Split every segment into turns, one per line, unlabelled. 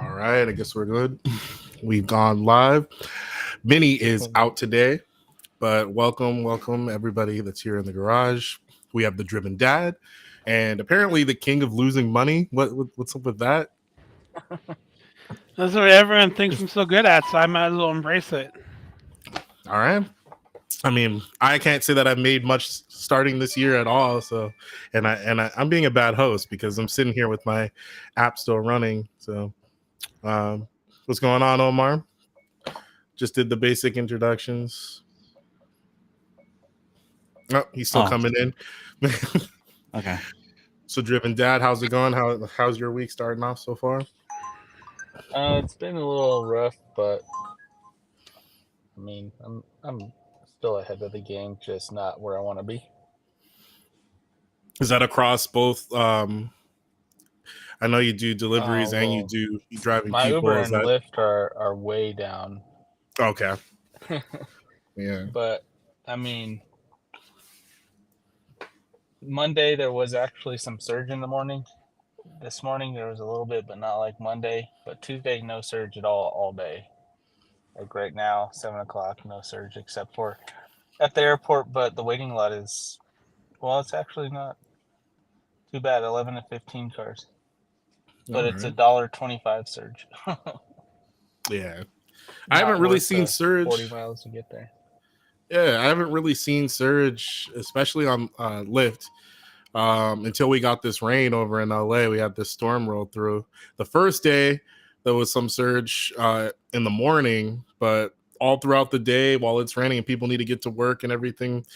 All right, I guess we're good. We've gone live. Minnie is out today, but welcome everybody that's here in the garage. We have the Driven Dad, and apparently the king of losing money. What's up with that?
That's what everyone thinks I'm so good at, so I might as well embrace it.
All right. I mean, I can't say that I've made much starting this year at all. So, I'm being a bad host because I'm sitting here with my app still running. So, um, what's going on, Omar? Just did the basic introductions. Oh, he's still coming in.
Okay.
So, Driven Dad, how's it going? How's your week starting off so far?
It's been a little rough, but I mean, I'm still ahead of the game, just not where I want to be.
Is that across both? I know you do deliveries and
Well,
you driving
my
people.
Uber
Is
and
that
Lyft are way down,
okay? Yeah.
but I mean, Monday there was actually some surge in the morning. This morning there was a little bit, but not like Monday. But Tuesday, no surge at all day. Like right now, 7 o'clock, no surge except for at the airport. But the waiting lot is, well, it's actually not too bad. 11 to 15 cars, but it's
Right.
$1.25 surge.
Yeah. I
Not
haven't really
worth
seen
the
surge.
40 miles to get there.
Yeah, I haven't really seen surge, especially on Lyft, until we got this rain over in LA. We had this storm roll through. The first day, there was some surge in the morning, but all throughout the day, while it's raining and people need to get to work and everything,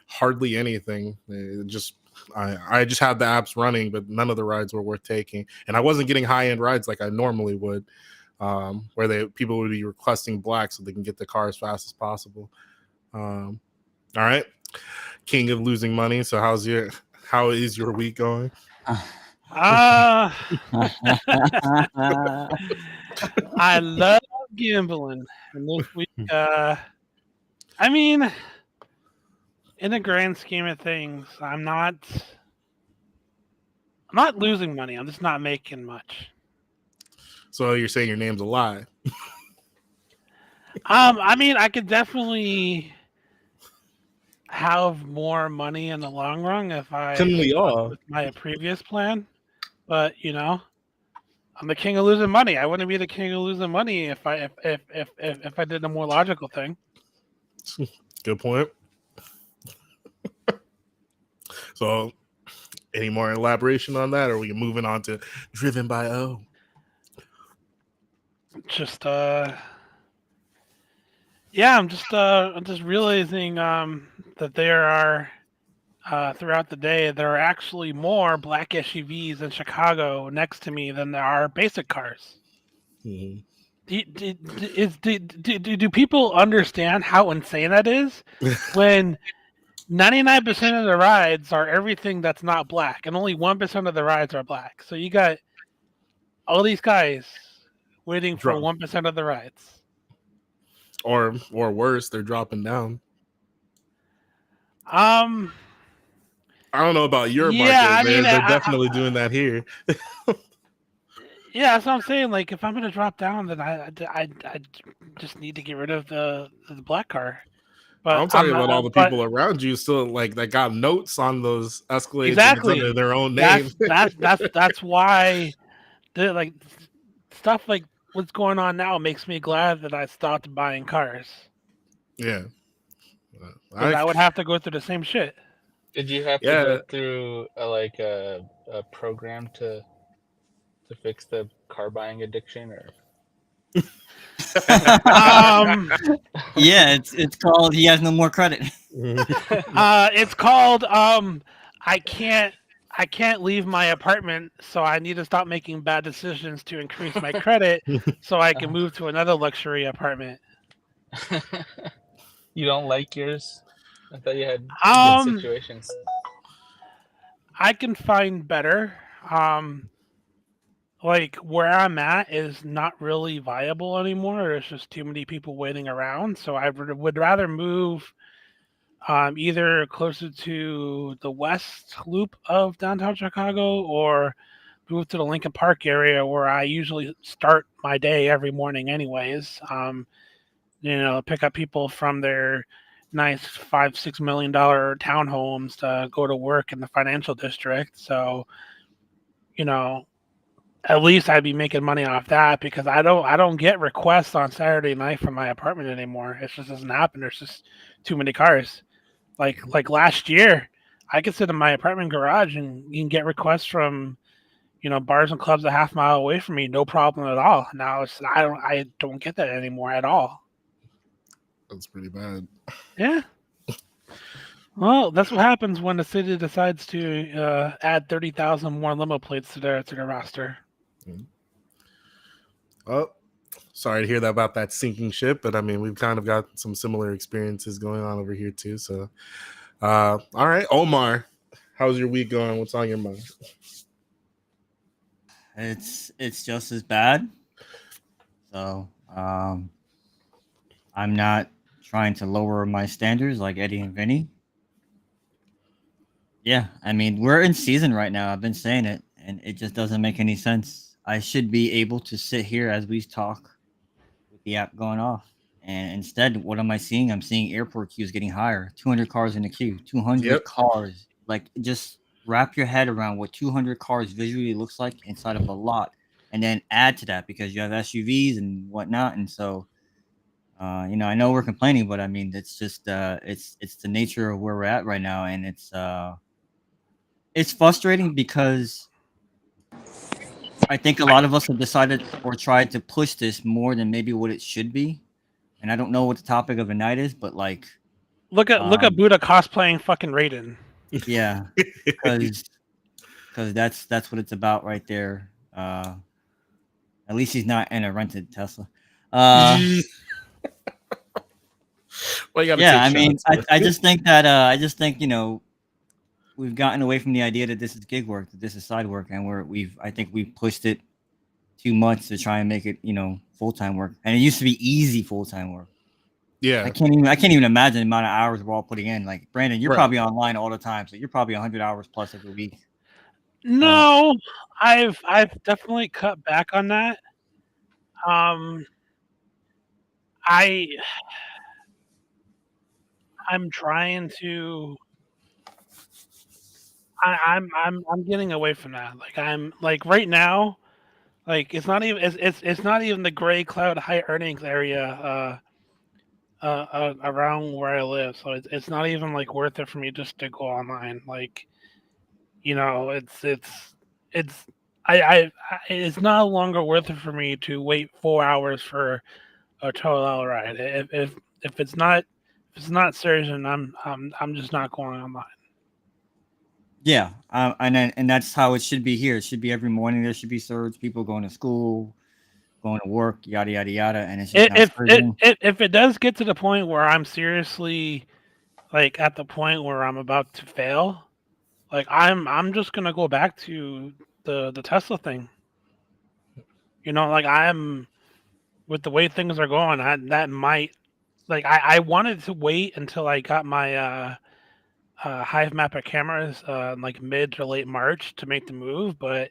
hardly anything. I just had the apps running, but none of the rides were worth taking, and I wasn't getting high end rides like I normally would, where people would be requesting black so they can get the car as fast as possible. All right, king of losing money. So how is your week going?
I love gambling, and this week, I mean, in the grand scheme of things, I'm not losing money. I'm just not making much.
So you're saying your name's a lie?
I mean, I could definitely have more money in the long run if I
Couldn't we all?
with my previous plan, but I'm the king of losing money. I wouldn't be the king of losing money if I did a more logical thing.
Good point. So, any more elaboration on that, or are we moving on to Driven by O?
Just yeah, I'm just realizing that there are throughout the day there are actually more black SUVs in Chicago next to me than there are basic cars.
Mm-hmm.
Do people understand how insane that is? When 99% of the rides are everything that's not black, and only 1% of the rides are black. So you got all these guys waiting for 1% of the rides.
Or worse, they're dropping down.
Um,
I don't know about your market.
Yeah, I mean,
they're definitely doing that here.
Yeah, that's what I'm saying. Like, if I'm gonna drop down, then I just need to get rid of the black car. But
I'm talking about all the people around you still like that got notes on those Escalades
exactly
under their own name.
That's why like stuff like what's going on now makes me glad that I stopped buying cars.
Yeah,
I would have to go through the same shit.
Did you have to go through a program to fix the car buying addiction, or?
Yeah, it's called he has no more credit.
It's called I can't leave my apartment, so I need to stop making bad decisions to increase my credit so I can move to another luxury apartment.
You don't like yours? I thought you had good situations.
I can find better. Like where I'm at is not really viable anymore. There's just too many people waiting around. So I would rather move either closer to the west loop of downtown Chicago or moved to the Lincoln Park area where I usually start my day every morning, anyways. Pick up people from their nice $5-6 million townhomes to go to work in the financial district. So, you know, at least I'd be making money off that because I don't get requests on Saturday night from my apartment anymore. It just doesn't happen. There's just too many cars. Like last year, I could sit in my apartment garage and you can get requests from bars and clubs a half mile away from me, no problem at all. Now I don't get that anymore at all.
That's pretty bad.
Yeah. Well, that's what happens when the city decides to add 30,000 more limo plates to their roster.
Oh, sorry to hear that about that sinking ship, but I mean, we've kind of got some similar experiences going on over here too. So, all right, Omar, how's your week going? What's on your mind?
It's just as bad. So I'm not trying to lower my standards like Eddie and Vinny. Yeah, I mean, we're in season right now. I've been saying it, and it just doesn't make any sense. I should be able to sit here as we talk with the app going off. And instead, what am I seeing? I'm seeing airport queues getting higher. 200 cars in the queue. 200
Yep.
cars. Like, just wrap your head around what 200 cars visually looks like inside of a lot, and then add to that because you have SUVs and whatnot. And so, I know we're complaining, but I mean, it's just it's the nature of where we're at right now, and it's frustrating because I think a lot of us have decided or tried to push this more than maybe what it should be. And I don't know what the topic of the night is, but like,
Look at Buddha cosplaying fucking Raiden.
yeah, because that's what it's about right there. At least he's not in a rented Tesla.
Well, you gotta
Yeah, I
take
mean,
shots.
I just think we've gotten away from the idea that this is gig work, that this is side work, and I think we've pushed it too much to try and make it full time work. And it used to be easy full time work.
Yeah,
I can't even imagine the amount of hours we're all putting in. Like Brandon, you're
Right.
probably online all the time, so you're probably 100 hours plus every week.
No, I've definitely cut back on that. I'm trying to. I'm getting away from that. Like I'm like right now, like it's not even the gray cloud high earnings area around where I live. So it's not even like worth it for me just to go online. Like it's it's no longer worth it for me to wait 4 hours for a $12 ride. If it's not serious, and I'm just not going online.
Yeah, and that's how it should be here. It should be every morning. There should be surge, people going to school, going to work, yada yada yada, and it's just
If it does get to the point where I'm seriously like at the point where I'm about to fail, like I'm just gonna go back to the Tesla thing. Like I'm with the way things are going, that might like I wanted to wait until I got my Hive Mapper cameras like mid to late March to make the move, but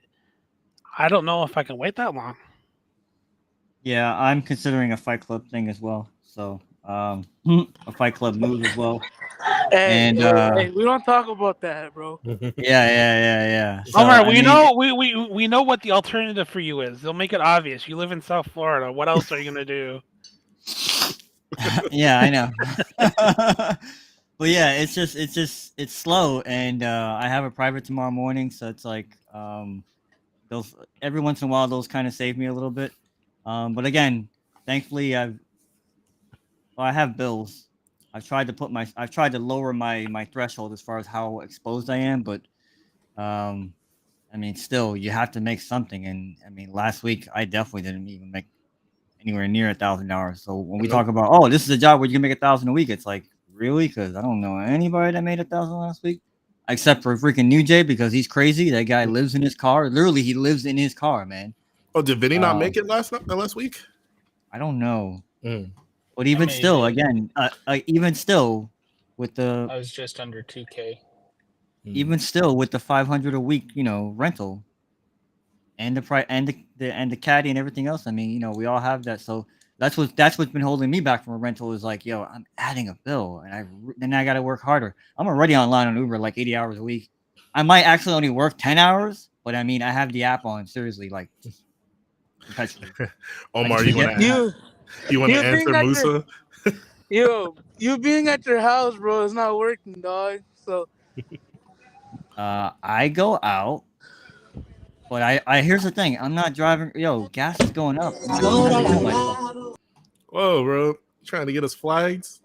I don't know if I can wait that long.
Yeah, I'm considering a Fight Club thing as well. So a Fight Club move as well.
Hey,
And
hey, we don't talk about that, bro.
yeah. So,
Omar,
I mean,
we know what the alternative for you is. They'll make it obvious. You live in South Florida. What else are you gonna do?
Yeah, I know. But yeah, it's slow, and I have a private tomorrow morning, so it's like those every once in a while those kind of save me a little bit. But again, thankfully I have bills. I've tried to lower my threshold as far as how exposed I am, but I mean, still you have to make something. And I mean, last week I definitely didn't even make anywhere near $1,000. So when we talk about, oh, this is a job where you can make 1,000 a week, it's like, really? Because I don't know anybody that made 1,000 last week, except for freaking New Jay because he's crazy. That guy lives in his car. Literally, he lives in his car, man.
Oh, did Vinny not make it last week?
I don't know.
Mm.
But even still, again, even still, with the
I was just under 2K.
Even still with the 500 a week, rental, and the price and the caddy and everything else. I mean, you know, we all have that. So that's what's been holding me back from a rental is like, yo, I'm adding a bill, and then I got to work harder. I'm already online on Uber like 80 hours a week. I might actually only work 10 hours, but I mean, I have the app on seriously, like just perpetually.
Omar,
just
you want
forget
to
that.
you want to answer
being at
Musa?
you being at your house, bro, is not working, dog. So
I go out, but I here's the thing. I'm not driving. Yo, gas is going up. I'm not gonna have to kill myself.
Whoa, bro, trying to get us flags,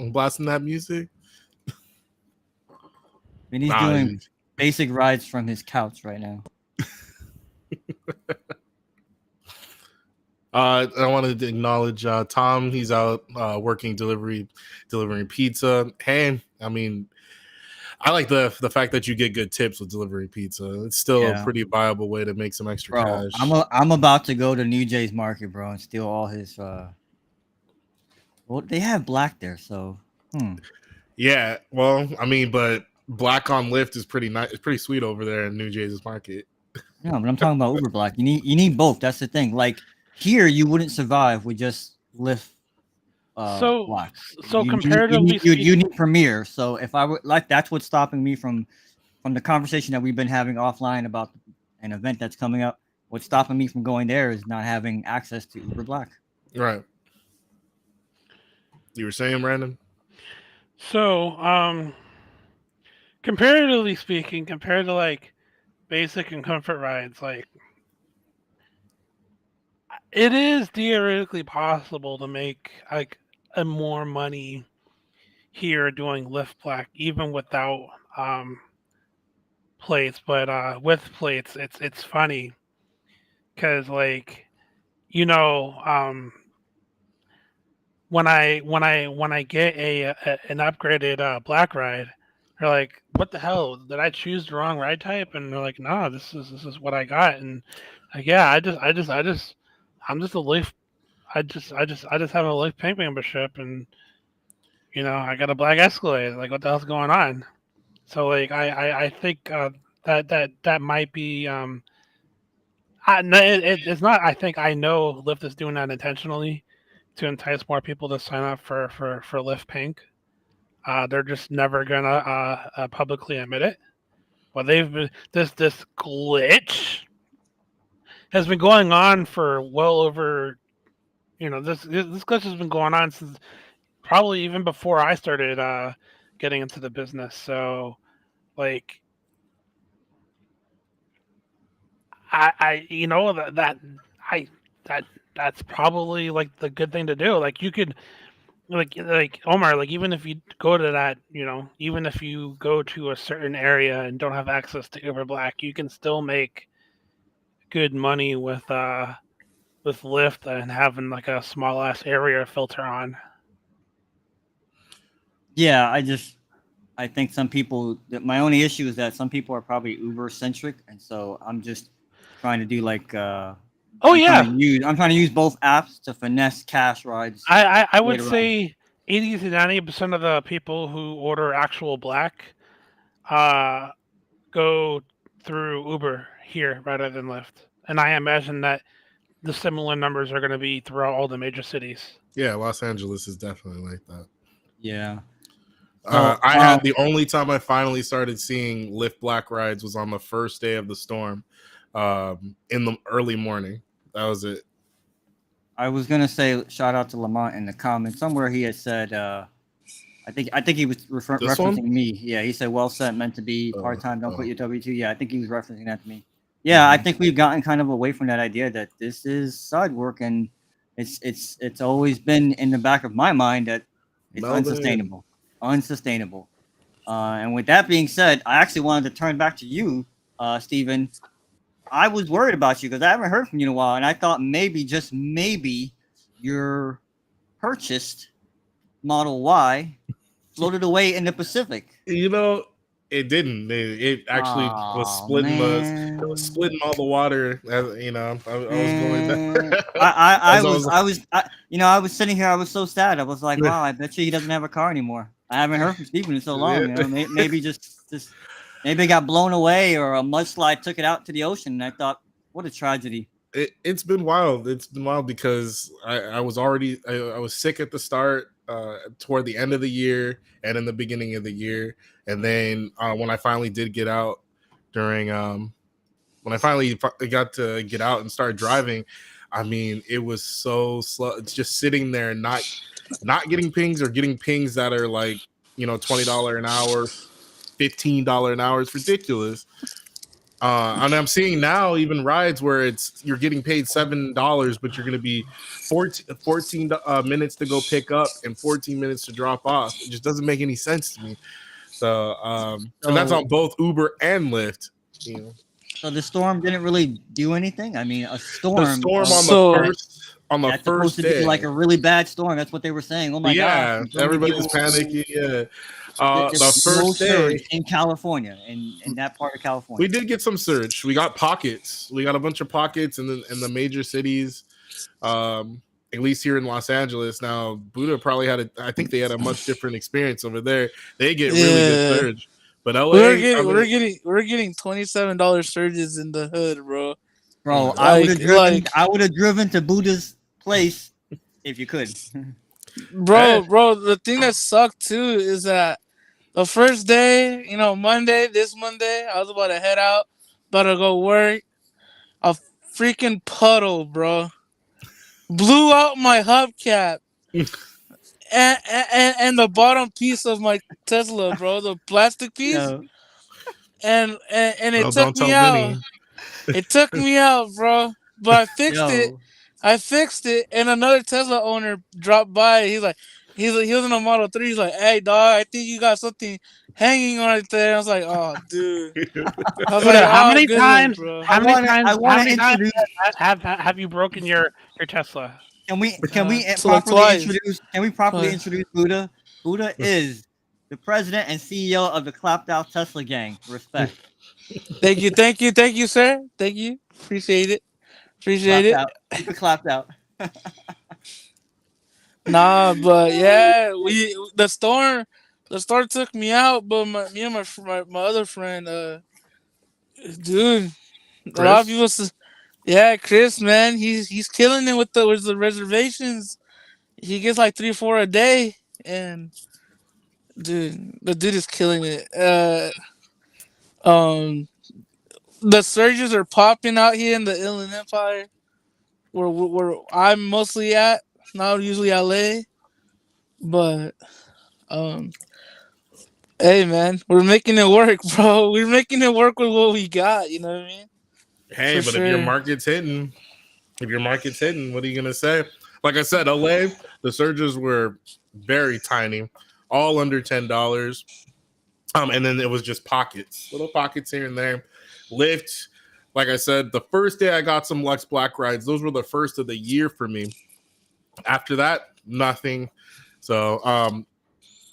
blasting that music.
And he's
Nah,
doing basic rides from his couch right now.
I wanted to acknowledge Tom. He's out working delivering pizza. And I mean, I like the fact that you get good tips with delivering pizza. It's still a pretty viable way to make some extra cash.
I'm about to go to New Jay's Market, bro, and steal all his. Well, they have black there, so.
Yeah, well, I mean, but black on Lyft is pretty nice. It's pretty sweet over there in New Jay's Market.
No, but I'm talking about Uber Black. You need both. That's the thing. Like here, you wouldn't survive with just Lyft. Black.
Comparatively,
you need Premier. So if I would like, that's what's stopping me from the conversation that we've been having offline about an event that's coming up. What's stopping me from going there is not having access to Uber Black.
Right. You were saying, Brandon?
So, comparatively speaking, compared to like basic and comfort rides, like it is theoretically possible to make like a more money here doing Lyft Black, even without plates. But with plates, it's funny because like you know when I get an upgraded black ride, they're like, "What the hell? Did I choose the wrong ride type?" And they're like, "No, this is what I got." And like, yeah, I'm just a Lyft. I just have a Lyft Pink membership, and you know, I got a black Escalade. Like, what the hell's going on? So like, I think that might be no, it's not. I think I know Lyft is doing that intentionally to entice more people to sign up for Lyft Pink. They're just never gonna publicly admit it. But they've been this glitch has been going on for well over. You know, this glitch has been going on since probably even before I started getting into the business. So, like, I you know that's probably like the good thing to do. Like you could like Omar, like even if you go to that, you know, even if you go to a certain area and don't have access to Uber Black, you can still make good money with Lyft and having like a small ass area filter on.
Yeah, I think some people. My only issue is that some people are probably Uber centric, and so I'm just trying to do like. I'm trying to use both apps to finesse cash rides.
I would say 80 to 90% of the people who order actual black go through Uber here rather than Lyft. And I imagine that the similar numbers are going to be throughout all the major cities.
Yeah, Los Angeles is definitely like that.
Yeah.
I had the only time I finally started seeing Lyft Black rides was on the first day of the storm, in the early morning. That was it.
I was gonna say shout out to Lamont in the comments. Somewhere he had said, I think he was referencing me. Yeah, he said, "Well said, meant to be part time. Don't put your W-2." Yeah, I think he was referencing that to me. Yeah, I think we've gotten kind of away from that idea that this is side work, and it's always been in the back of my mind that it's unsustainable. And with that being said, I actually wanted to turn back to you, Steven. I was worried about you because I haven't heard from you in a while, and I thought maybe, just maybe, your purchased Model Y floated away in the Pacific.
You know, it didn't. It actually was splitting all the water. You know, I was going down.
I was sitting here. I was so sad. I was like, wow, I bet you he doesn't have a car anymore. I haven't heard from Steven in so long. You know, maybe just maybe it got blown away or a mudslide took it out to the ocean. And I thought What a tragedy.
It's been wild. It's been wild because I was already I was sick at the start, toward the end of the year and in the beginning of the year, and then when I finally did get out during when I finally got to get out and start driving, I mean it was so slow. It's just sitting there, not getting pings or getting pings that are like $20 an hour, $15 an hour. It's ridiculous. And I'm seeing now even rides where you're getting paid $7, but you're going to be 14 minutes to go pick up and 14 minutes to drop off. It just doesn't make any sense to me. So, and that's on both Uber and Lyft.
So the storm didn't really do anything. I mean, a storm.
The storm on the
that's
first
supposed to
day,
be like a really bad storm. That's what they were saying. Oh my god!
Yeah, everybody was panicking. Yeah. The first day
in California, in that part of California,
we did get some surge. We got pockets. We got a bunch of pockets in the major cities. At least here in Los Angeles. Now, Buddha probably I think they had a much different experience over there. They get really good surge. But LA,
we're getting $27 surges in the hood, bro.
Bro, I would have driven to Buddha's place if you could.
Bro, the thing that sucked too is that the first day, this Monday, I was about to head out, about to go work. A freaking puddle, bro, blew out my hubcap and the bottom piece of my Tesla, bro, the plastic piece.
No.
And it took me out. It took me out, bro. But I fixed it. I fixed it, and another Tesla owner dropped by. He was in a Model 3. He's like, "Hey, dog, I think you got something hanging on it there." I was like, "Oh, dude." I was like,
how many times?
bro?
How many times have you broken your Tesla?
Can we properly introduce? Can we properly introduce Buddha? Buddha is the president and CEO of the Clapped Out Tesla Gang. Respect.
Thank you, sir. Thank you. Appreciate it.
Keep it clapped out.
Nah, but yeah, the storm took me out, but me and my other friend, dude,
Chris?
a lot of people, Chris, man, he's killing it with the reservations. He gets like 3-4 a day, and dude, the dude is killing it. The surges are popping out here in the Inland Empire, where I'm mostly at. Not usually LA, but hey man, we're making it work, bro. We're making it work with what we got. You know what I mean?
Hey, but if your market's hitting, what are you gonna say? Like I said, LA, the surges were very tiny, all under $10. And then it was just little pockets here and there. Lyft, like I said, the first day I got some Lux Black rides. Those were the first of the year for me. After that, nothing. So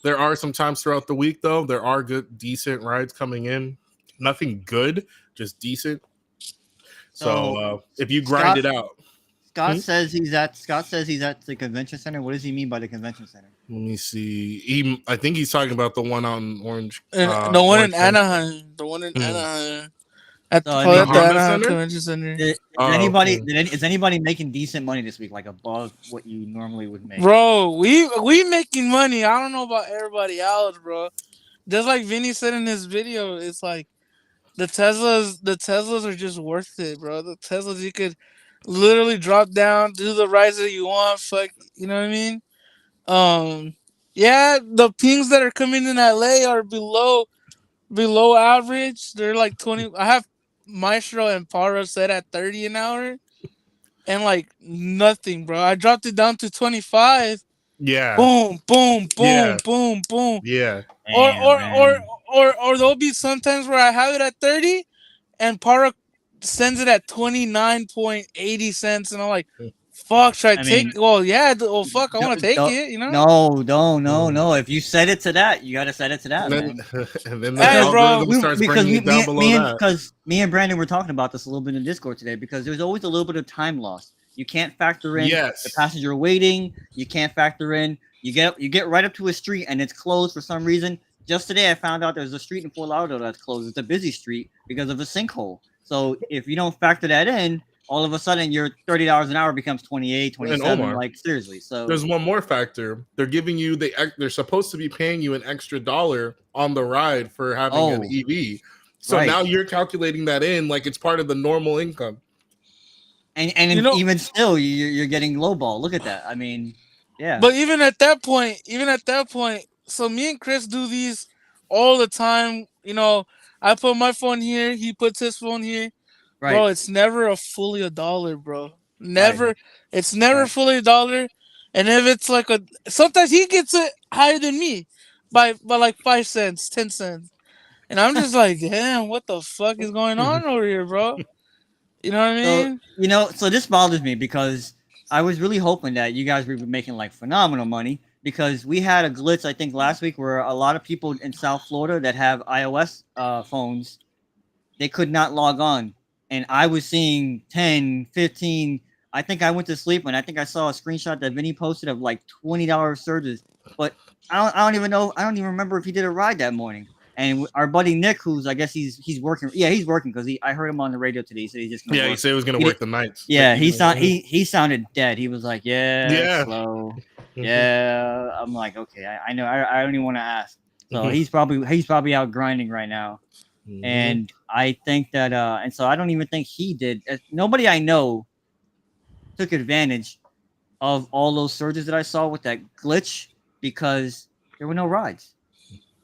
there are some times throughout the week, though. There are good, decent rides coming in. Nothing good, just decent. So if you grind it out.
Scott says he's at the convention center. What does he mean by the convention center?
Let me see. I think he's talking about the one on Orange.
The one in Anaheim. The one in Anaheim. At the Anaheim Convention Center.
Is anybody making decent money this week, like above what you normally would make?
Bro, we making money. I don't know about everybody else, bro. Just like Vinny said in his video, it's like the Teslas are just worth it, bro. The Teslas, you could literally drop down, do the rides that you want. Fuck, you know what I mean? Yeah, the pings that are coming in LA are below average. They're like 20. I have Maestro and Para set at 30 an hour, and like nothing, bro. I dropped it down to 25.
Yeah.
Boom, boom, boom, boom, boom.
Yeah.
Or there'll be sometimes where I have it at 30, and Para sends it at 29.80 cents, and I'm like, fuck, should I take? Well, yeah. Well, fuck, I want to take it. You know?
No. If you set it to that, you gotta set it to that.
And then the algorithm starts bringing it down below that.
Because me and Brandon were talking about this a little bit in Discord today. Because there's always a little bit of time loss. You can't factor in the passenger waiting. You can't factor in. You get right up to a street and it's closed for some reason. Just today, I found out there's a street in Fort Lauderdale that's closed. It's a busy street because of a sinkhole. So if you don't factor that in, all of a sudden your $30 an hour becomes 28,
And
27.
Omar,
Like seriously. So
there's one more factor. They're giving you they're supposed to be paying you an extra $1 on the ride for having an
Oh,
EV. So
right.
now you're calculating that in like it's part of the normal income.
And
You know-
even still, you're getting lowball. Look at that. I mean, yeah.
But even at that point, so me and Chris do these all the time. You know, I put my phone here, he puts his phone here.
Right.
Bro, it's never a fully $1, bro.
Right.
Never. It's never
Right.
fully $1. And if it's like sometimes he gets it higher than me by like 5 cents, 10 cents. And I'm just like, damn, what the fuck is going on over here, bro? You know what I
So
mean?
so this bothers me because I was really hoping that you guys would be making like phenomenal money because we had a glitch I think last week where a lot of people in South Florida that have iOS phones, they could not log on, and I was seeing 10, 15. I think I went to sleep and I think I saw a screenshot that Vinny posted of like $20 surges, but I don't even know. I don't even remember if he did a ride that morning. And our buddy Nick, who's I guess he's working. Yeah, he's working because I heard him on the radio today. He said he's just gonna
Yeah, he
work.
said he was going
He
to work
did-
the nights.
Yeah,
Like,
he sounded dead. He was like, yeah,
Yeah.
it's slow. Yeah, I'm like, okay, I know. I don't even want to ask. So he's probably out grinding right now. And I think that and so I don't even think he did. Nobody I know took advantage of all those surges that I saw with that glitch because there were no rides.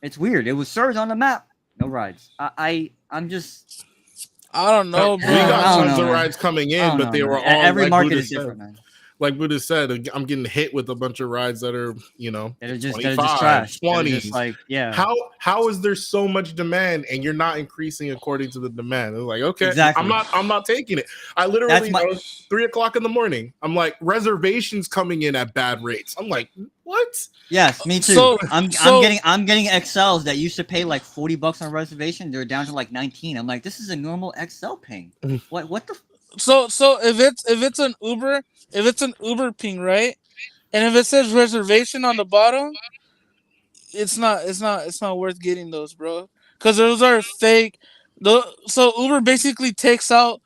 It's weird. It was surge on the map, no rides. I'm just
I don't know,
we
bro.
I
got
don't
tons
know,
of
man.
rides coming
I
in,
don't
but
know,
they
man.
were all
Every
like
market
Buddha
is
said.
different, man.
Like Buddha said, I'm getting hit with a bunch of rides that are,
That are just
25,
trash. That are
20s.
just like, yeah.
How is there so much demand and you're not increasing according to the demand? It's like, okay,
Exactly.
I'm not taking it. I literally
That's my-
3:00 in the morning. I'm like, reservations coming in at bad rates. I'm like, what?
Yes, me too.
So-
I'm
so-
getting XLs that used to pay like $40 on reservation. They're down to like 19. I'm like, this is a normal XL ping. What the
So if it's an Uber ping, right? And if it says reservation on the bottom, it's not worth getting those, bro. Because those are fake. So Uber basically takes out.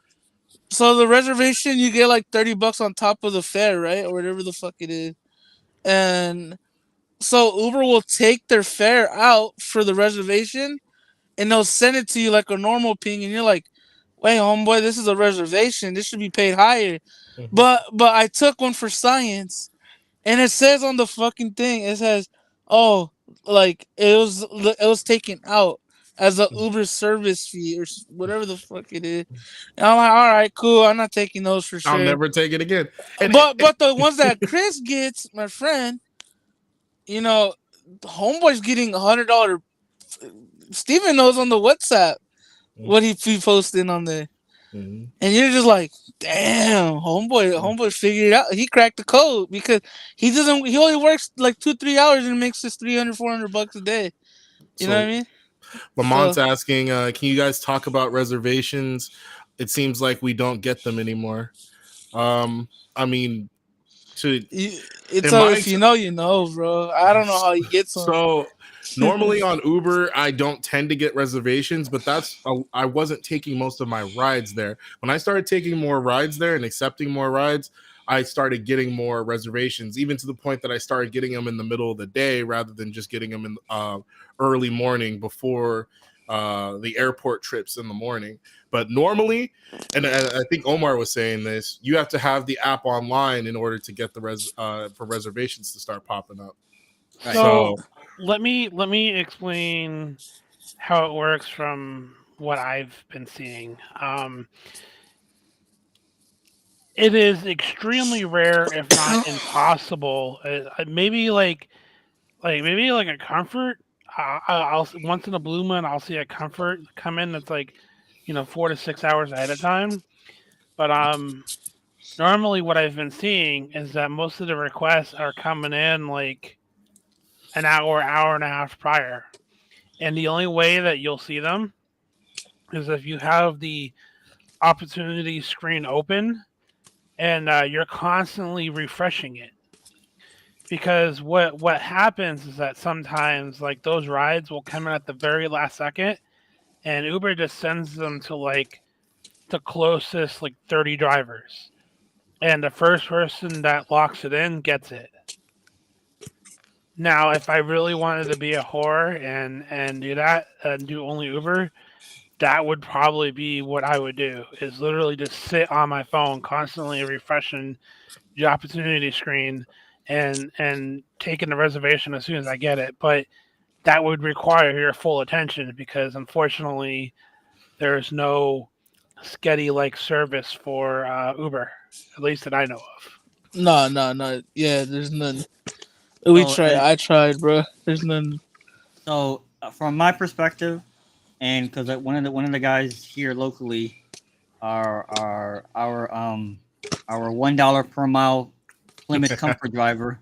So the reservation you get like $30 on top of the fare, right, or whatever the fuck it is, and so Uber will take their fare out for the reservation, and they'll send it to you like a normal ping, and you're like, "Wait, homeboy, this is a reservation. This should be paid higher." But I took one for science, and it says on the fucking thing, it says, "Oh, like it was taken out as a Uber service fee or whatever the fuck it is." And I'm like, "All right, cool. I'm not taking those for sure."
I'll never take it again. And
But the ones that Chris gets, my friend, you know, homeboy's getting $100. Steven knows on the WhatsApp what he posted on there.
Mhm.
And you're just like, damn, homeboy figured it out. He cracked the code because he only works like 2-3 hours and makes us $300-$400 a day. You know what I mean?
Lamont's asking, can you guys talk about reservations? It seems like we don't get them anymore. I mean,
if you know, you know, bro. I don't know how he gets them.
So normally on Uber, I don't tend to get reservations, but I wasn't taking most of my rides there. When I started taking more rides there and accepting more rides, I started getting more reservations, even to the point that I started getting them in the middle of the day rather than just getting them in early morning before the airport trips in the morning. But normally, and I think Omar was saying this, you have to have the app online in order to get for reservations to start popping up.
Right.
So let me explain how it works from what I've been seeing. It is extremely rare, if not impossible. Maybe like a comfort. I'll once in a blue moon I'll see a comfort come in that's like 4 to 6 hours ahead of time. But normally what I've been seeing is that most of the requests are coming in like an hour and a half prior. And the only way that you'll see them is if you have the opportunity screen open and you're constantly refreshing it. Because what happens is that sometimes like those rides will come in at the very last second and Uber just sends them to like the closest like 30 drivers, and the first person that locks it in gets it. Now, if I really wanted to be a whore and do that and do only Uber, that would probably be what I would do. Is literally just sit on my phone, constantly refreshing the opportunity screen and taking the reservation as soon as I get it. But that would require your full attention because unfortunately there's no Sketty like service for Uber, at least that I know of.
No. Yeah, there's none. We
So,
tried. I tried, bro. There's none.
so from my perspective, and because one of the guys here locally, our $1 per mile Plymouth Comfort driver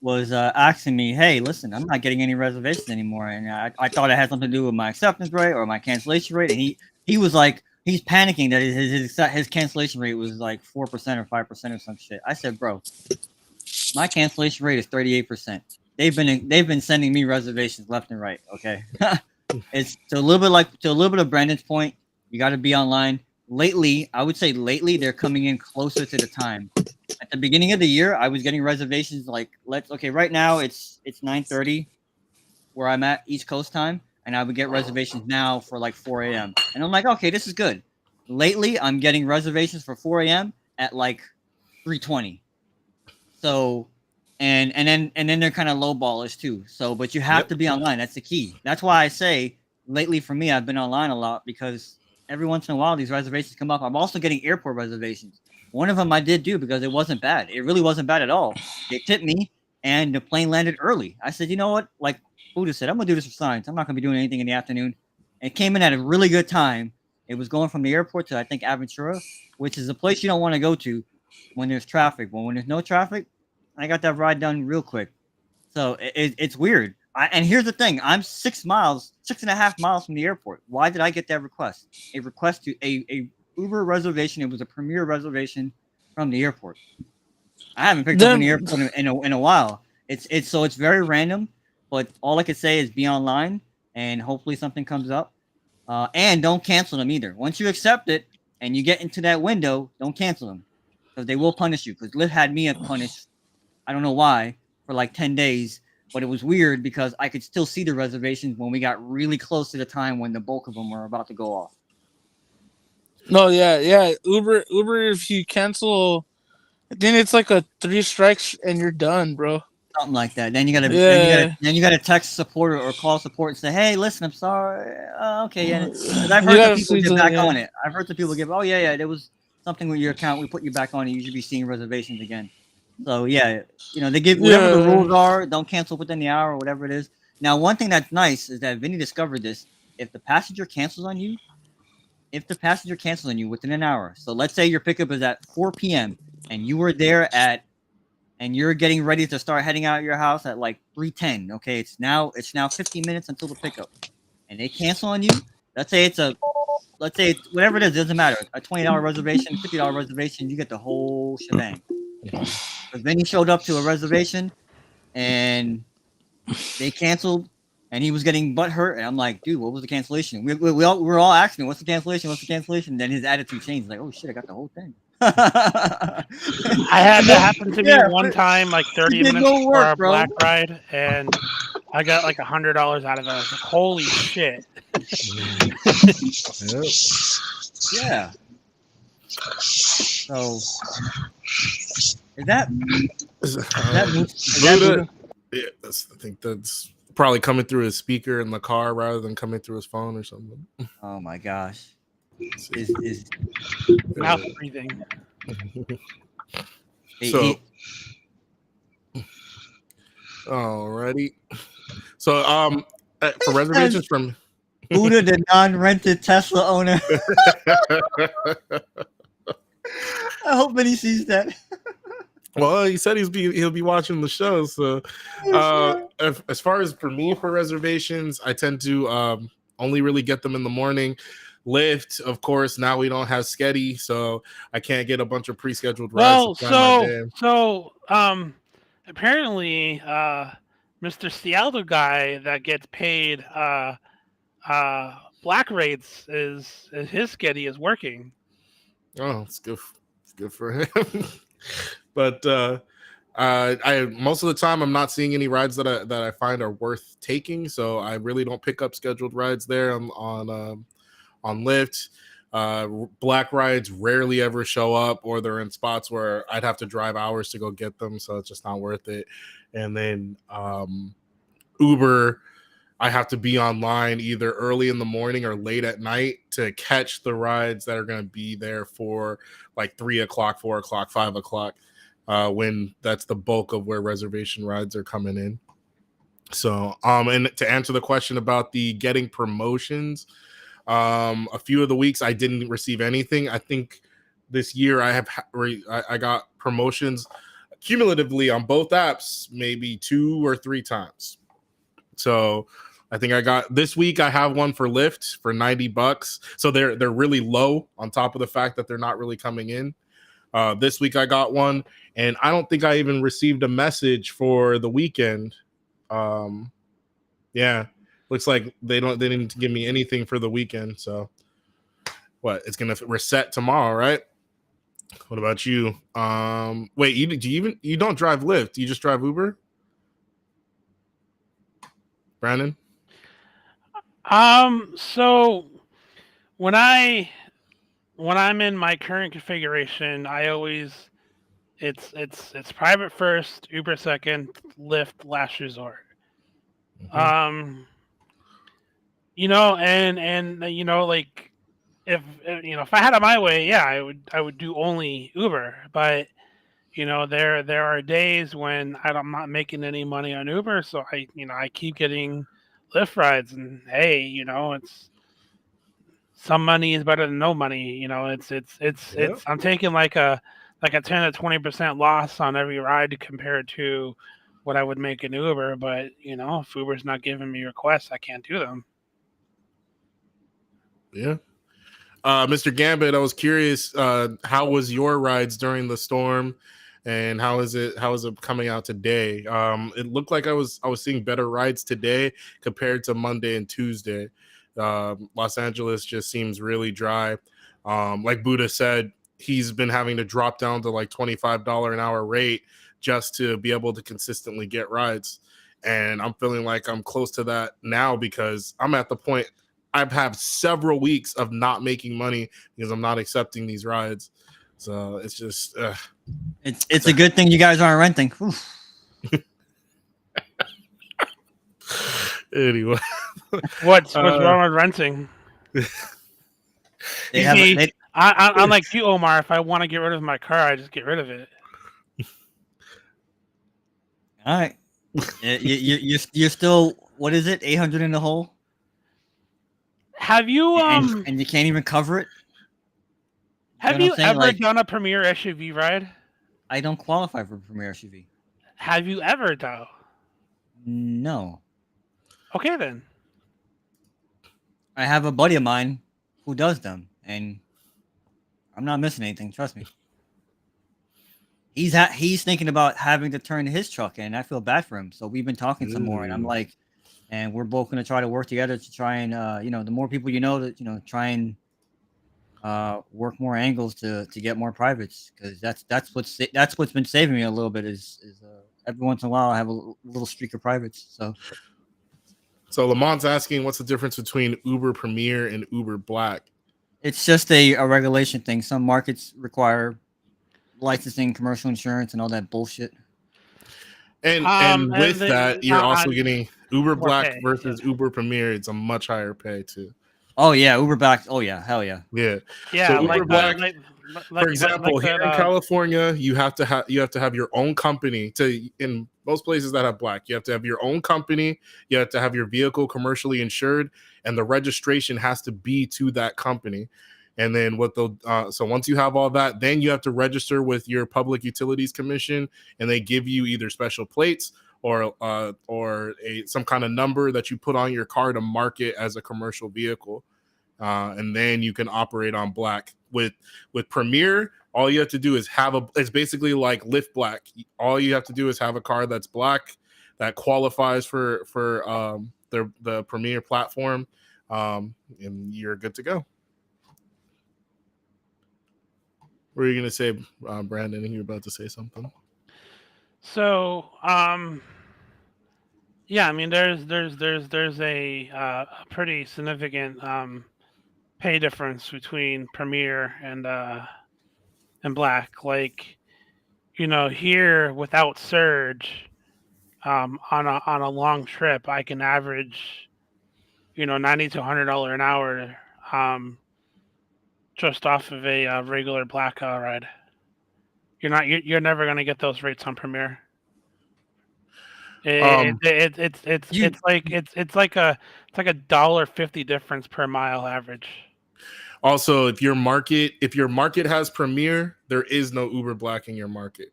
was asking me, "Hey, listen, I'm not getting any reservations anymore," and I thought it had something to do with my acceptance rate or my cancellation rate, and he was like, he's panicking that his cancellation rate was like 4% or 5% or some shit. I said, bro, my cancellation rate is 38%. They've been sending me reservations left and right. Okay, it's to a little bit of Brandon's point. You got to be online. Lately, I would say they're coming in closer to the time. At the beginning of the year, I was getting reservations like right now it's 9:30 where I'm at East Coast time, and I would get reservations now for like 4 a.m. And I'm like, okay, this is good. Lately, I'm getting reservations for 4 a.m. at like 3:20. So, and then they're kind of lowballers too. So, but you have to be online. That's the key. That's why I say lately for me, I've been online a lot because every once in a while these reservations come up. I'm also getting airport reservations. One of them I did do because it wasn't bad. It really wasn't bad at all. They tipped me, and the plane landed early. I said, you know what? Like Buddha said, I'm gonna do this for science. I'm not gonna be doing anything in the afternoon. It came in at a really good time. It was going from the airport to I think Aventura, which is a place you don't want to go to when there's traffic. But when there's no traffic, I got that ride done real quick. So it's weird. And here's the thing: I'm 6.5 miles from the airport. Why did I get that request? A request to a Uber reservation. It was a premier reservation from the airport. I haven't picked up an airport in a while. It's very random. But all I could say is be online, and hopefully something comes up. And don't cancel them either. Once you accept it and you get into that window, don't cancel them because they will punish you. Because Lyft had me punished. I don't know why for like 10 days. But it was weird because I could still see the reservations when we got really close to the time when the bulk of them were about to go off.
No, yeah. Uber, if you cancel, then it's like a 3 strikes and you're done, bro.
Something like that. Then you gotta text support or call support and say, "Hey, listen, I'm sorry." Okay, yeah. Because I've heard the people get back on it. I've heard the people give, "Oh yeah, there was something with your account. We put you back on it. You should be seeing reservations again." So yeah, they give whatever the rules are. Don't cancel within the hour or whatever it is. Now, one thing that's nice is that Vinny discovered this. If the passenger cancels on you within an hour, so let's say your pickup is at 4 p.m. and you were there and you're getting ready to start heading out of your house at like 3:10. Okay, it's now 15 minutes until the pickup, and they cancel on you. Let's say it's whatever it is, doesn't matter. A $20 reservation, $50 reservation, you get the whole shebang. Because then he showed up to a reservation and they canceled and he was getting butthurt. And I'm like, dude, what was the cancellation? We're all asking him, what's the cancellation? What's the cancellation? Then his attitude changed. Like, oh shit, I got the whole thing.
I had that happen to me one time, like 30 minutes before our black ride, and I got like $100 out of it. I was like, holy shit.
Yeah. So is that Buddha?
Yeah, I think that's probably coming through his speaker in the car rather than coming through his phone or something.
Oh my gosh. Is
mouth breathing.
So alrighty. So for reservations from
Buddha, the non-rented Tesla owner. I hope Vinny sees that.
Well, he said he'll be watching the show. So, as far as for me for reservations, I tend to only really get them in the morning. Lyft, of course. Now we don't have Sketty, so I can't get a bunch of pre-scheduled rides.
So apparently, Mr. Cialdo guy that gets paid black rates is his Sketty is working.
Oh, it's good. It's good for him. But I most of the time I'm not seeing any rides that I find are worth taking, so I really don't pick up scheduled rides there on Lyft. Black rides rarely ever show up, or they're in spots where I'd have to drive hours to go get them, so it's just not worth it. And then Uber, I have to be online either early in the morning or late at night to catch the rides that are going to be there for like 3 o'clock, 4 o'clock, 5 o'clock, when that's the bulk of where reservation rides are coming in. So, and to answer the question about the getting promotions, a few of the weeks I didn't receive anything. I think this year I got promotions cumulatively on both apps maybe 2 or 3 times. So I think I got this week. I have one for Lyft for $90. So they're really low on top of the fact that they're not really coming in. This week I got one, and I don't think I even received a message for the weekend. Yeah, looks like they didn't give me anything for the weekend. So what? It's gonna reset tomorrow, right? What about you? Wait, you don't drive Lyft? You just drive Uber, Brandon?
So when I'm in my current configuration, I always it's private first, Uber second, Lyft last resort.
Mm-hmm.
Like if I had it my way, yeah, I would do only Uber, but there are days when I'm not making any money on Uber, so I keep getting Lyft rides, and hey, it's some money is better than no money. It's I'm taking like a 10 to 20% loss on every ride compared to what I would make in Uber, but if Uber's not giving me requests, I can't do them.
Yeah. Mr. Gambit, I was curious, how was your rides during the storm, and how is it coming out today? It looked like I was seeing better rides today compared to Monday and Tuesday. Los Angeles just seems really dry. Like Buddha said, he's been having to drop down to like $25 an hour rate just to be able to consistently get rides. And I'm feeling like I'm close to that now because I'm at the point I've had several weeks of not making money because I'm not accepting these rides. So it's just
it's a good thing you guys aren't renting.
Anyway.
What's wrong with renting? I'm like you, Omar. If I want to get rid of my car, I just get rid of it.
All right. You're still, what is it, 800 in the hole?
Have you
and you can't even cover it?
Have you ever done a Premier SUV ride?
I don't qualify for Premier SUV.
Have you ever though?
No.
Okay then.
I have a buddy of mine who does them, and I'm not missing anything. Trust me. He's thinking about having to turn his truck in. I feel bad for him. So we've been talking some more, and I'm like, and we're both going to try to work together to try and the more people that try and work more angles to get more privates, because that's what's been saving me a little bit is every once in a while I have a little streak of privates.
So Lamont's asking, what's the difference between Uber Premier and Uber Black?
It's just a regulation thing. Some markets require licensing, commercial insurance, and all that bullshit.
And with that, you're also getting Uber Black versus Uber Premier. It's a much higher pay too.
Oh yeah, Uber Black. Oh yeah, hell yeah.
Yeah.
Yeah,
so Uber Black. For example, here in California, you have to have your own company. In most places that have Black, you have to have your own company. You have to have your vehicle commercially insured, and the registration has to be to that company. And then so once you have all that, then you have to register with your Public Utilities Commission, and they give you either special plates or some kind of number that you put on your car to mark it as a commercial vehicle. And then you can operate on Black. With Premier, all you have to do is it's basically like Lyft Black. All you have to do is have a car that's Black that qualifies for the Premier platform, and you're good to go. What were you gonna say, Brandon? You were about to say something.
So, yeah, I mean, there's a pretty significant pay difference between Premier and Black. Like, here without surge, on a long trip, I can average, $90 to $100 an hour, just off of a regular Black ride. You're never gonna get those rates on Premier.
Um,
You
It's like a $1.50 difference per mile average.
Also, if your market has Premier, there is no Uber Black in your market.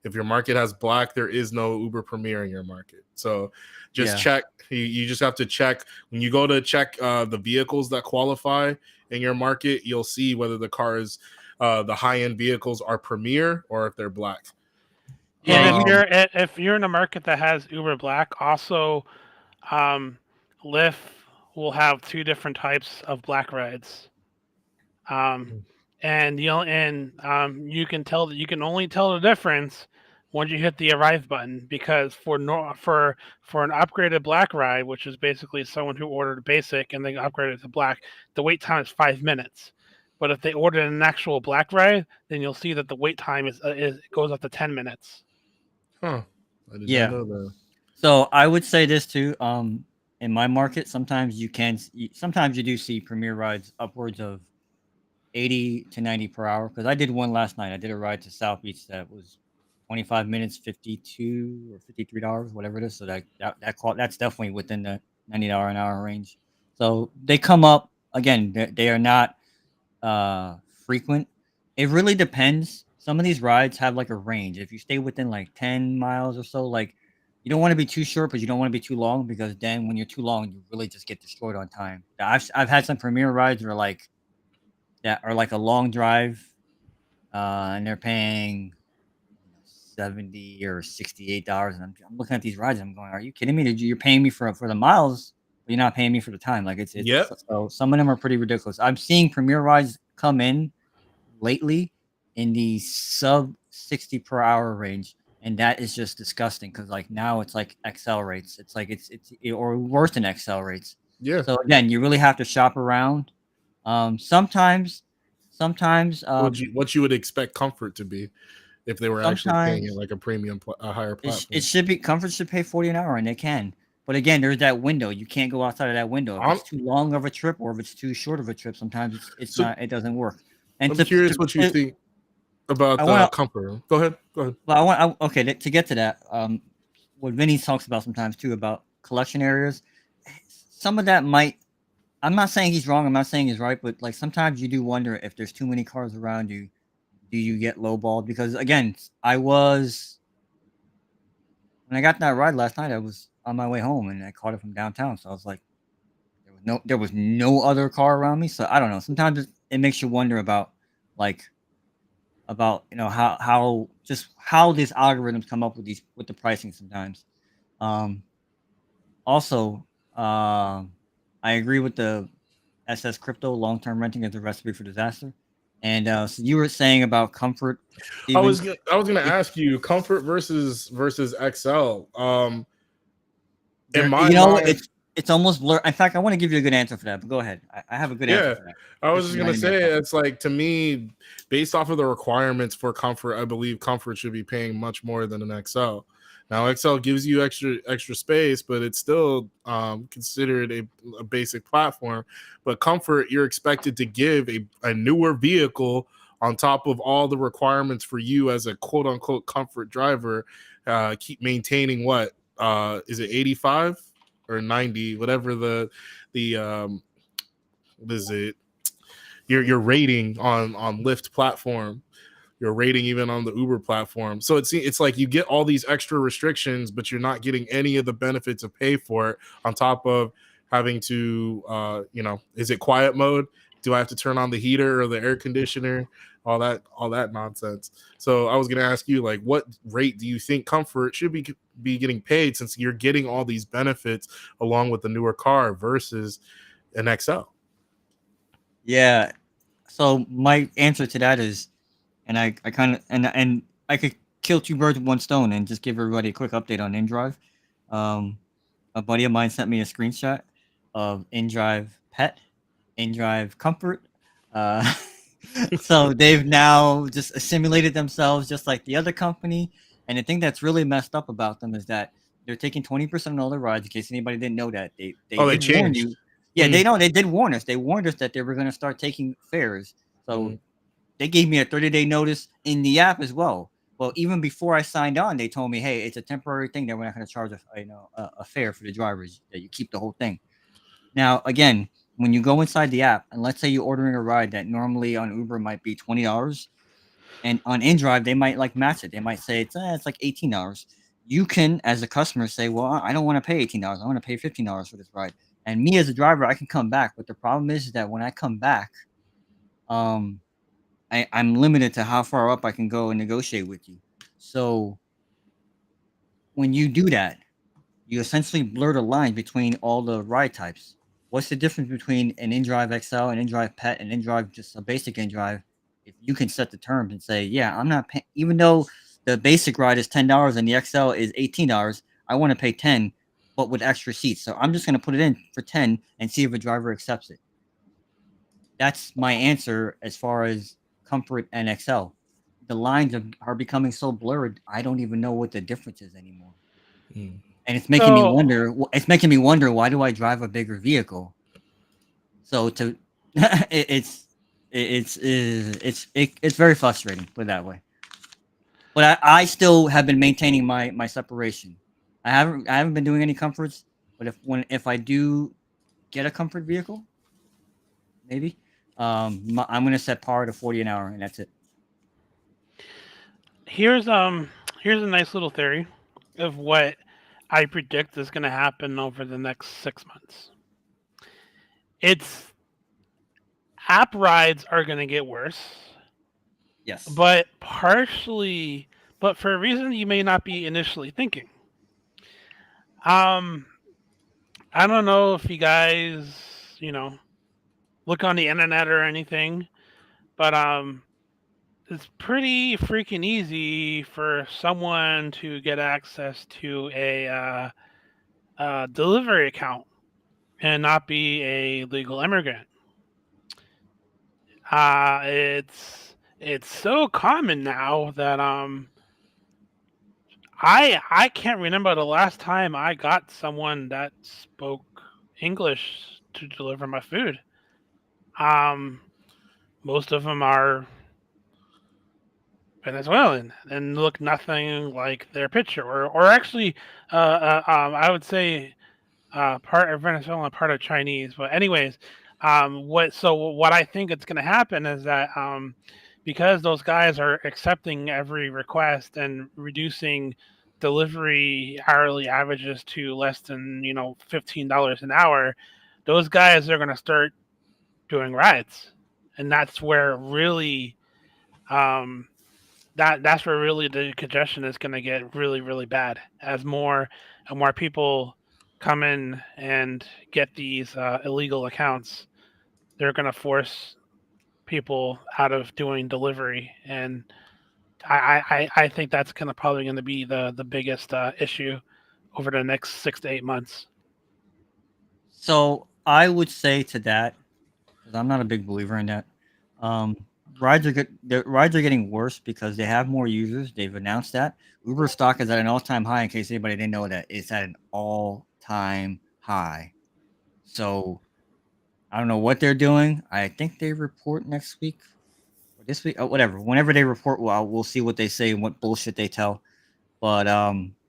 If your market has Black, there is no Uber Premier in your market. So just check. You just have to check when you go to check the vehicles that qualify in your market. You'll see whether the cars, the high end vehicles, are Premier or if they're Black.
And
Yeah,
if you're in a market that has Uber Black, also, um, Lyft will have two different types of Black rides. Um, and you can tell that you can only tell the difference once you hit the arrive button, because for an upgraded Black ride, which is basically someone who ordered basic and then upgraded to Black, the wait time is 5 minutes. But if they ordered an actual Black ride, then you'll see that the wait time is goes up to 10 minutes.
Huh. I did
Yeah.
not know that.
So I would say this too. In my market, sometimes sometimes you do see Premier rides upwards of 80 to 90 per hour. Because I did one last night. I did a ride to South Beach that was 25 minutes, $52 or $53, whatever it is. So that's definitely within the $90 an hour range. So they come up again. They are not frequent. It really depends. Some of these rides have like a range. If you stay within like 10 miles or so, like you don't want to be too short, but you don't want to be too long, because then when you're too long, you really just get destroyed on time. I've had some Premier rides where that are like a long drive, and they're paying 70 or $68, and I'm looking at these rides and I'm going, "Are you kidding me? You're paying me for the miles, but you're not paying me for the time." Like it's
Yep.
so some of them are pretty ridiculous. I'm seeing Premier rides come in lately in the sub 60 per hour range, and that is just disgusting, because like now it's like XL rates. It's like or worse than XL rates.
Yeah.
So again, you really have to shop around. Sometimes
What you would expect Comfort to be if they were actually paying it
sometimes
like a premium, a higher platform.
it should be Comfort should pay 40 an hour, and they can. But again, there's that window. You can't go outside of that window. If it's too long of a trip or if it's too short of a trip, sometimes
So-
it doesn't work. And
I'm curious what you think about
I wanna-
Comfort. Go ahead.
Well, okay, to get to that, what Vinny talks about sometimes too, about collection areas. Some of that I'm not saying he's wrong. I'm not saying he's right, but like sometimes you do wonder if there's too many cars around you. Do you get lowballed? Because again, when I got that ride last night, I was on my way home and I caught it from downtown. So I was like, there was no other car around me. So I don't know. Sometimes it makes you wonder about how these algorithms come up with the pricing sometimes. Also, I agree with the SS Crypto. Long-term renting is a recipe for disaster. And so you were saying about Comfort,
I
Steven.
was gonna ask you Comfort versus XL. In my mind,
It's almost blur. In fact, I want to give you a good answer for that, but go ahead. I have a good answer for that.
I was just gonna say it's like, to me, based off of the requirements for Comfort, I believe Comfort should be paying much more than an XL. Now XL gives you extra space, but it's still considered a basic platform. But Comfort, you're expected to give a newer vehicle on top of all the requirements for you as a quote unquote comfort driver. Keep maintaining what is it 85 or 90, whatever the what is it? Your rating on Lyft platform, your rating even on the Uber platform. So it's like you get all these extra restrictions, but you're not getting any of the benefits of pay for it. On top of having to, is it quiet mode? Do I have to turn on the heater or the air conditioner? All that nonsense. So I was gonna ask you, like, what rate do you think Comfort should be getting paid, since you're getting all these benefits along with the newer car versus an XL?
Yeah. So my answer to that is, and I kind of and I could kill two birds with one stone and just give everybody a quick update on InDrive. Um, a buddy of mine sent me a screenshot of InDrive Pet, InDrive Comfort. Uh, so they've now just assimilated themselves just like the other company. And the thing that's really messed up about them is that they're taking 20% on all their rides. In case anybody didn't know that, they
Oh, they
did warn
changed.
you. Yeah,
Mm.
they know they did warn us. They warned us that they were going to start taking fares. So they gave me a 30-day notice in the app as well. Well, even before I signed on, they told me, "Hey, it's a temporary thing that we're not going to charge a fare for the drivers. That you keep the whole thing." Now, again, when you go inside the app, and let's say you're ordering a ride that normally on Uber might be $20, and on InDrive they might like match it. They might say it's like $18. You can, as a customer, say, "Well, I don't want to pay $18. I want to pay $15 for this ride." And me as a driver, I can come back. But the problem is that when I come back, um, I'm limited to how far up I can go and negotiate with you. So when you do that, you essentially blur the line between all the ride types. What's the difference between an InDrive XL, an InDrive Pet, and InDrive just a basic InDrive? If you can set the terms and say, yeah, I'm not paying, even though the basic ride is $10 and the XL is $18, I want to pay 10, but with extra seats. So I'm just going to put it in for 10 and see if a driver accepts it. That's my answer as far as Comfort and XL. The lines are becoming so blurred, I don't even know what the difference is anymore.
Mm.
And it's making me
So-
wonder. It's making me wonder, why do I drive a bigger vehicle? So to it's very frustrating, put it that way. But I still have been maintaining my separation. I haven't been doing any comforts. But if I do get a comfort vehicle, maybe I'm gonna set par to 40 an hour, and that's it.
Here's a nice little theory of what I predict is going to happen over the next 6 months. It's app rides are going to get worse,
Yes.
but for a reason you may not be initially thinking. Um, I don't know if you guys, look on the internet or anything, but it's pretty freaking easy for someone to get access to a delivery account and not be a legal immigrant. It's so common now that I can't remember the last time I got someone that spoke English to deliver my food. Um, Most of them are Venezuelan and look nothing like their picture, or actually, I would say part of Venezuelan, part of Chinese. But anyways, what I think is going to happen is that because those guys are accepting every request and reducing delivery hourly averages to less than $15 an hour, those guys are going to start doing rides, and that's where really um, that's where really the congestion is going to get really really bad as more and more people come in and get these illegal accounts. They're going to force people out of doing delivery, and I think that's probably going to be the biggest issue over the next 6 to 8 months.
So I would say to that, because I'm not a big believer in that. Um, the rides are getting worse because they have more users. They've announced that Uber stock is at an all-time high. In case anybody didn't know that, it's at an all-time high. So I don't know what they're doing. I think they report next week or this week, whatever. Whenever they report, we'll see what they say and what bullshit they tell. But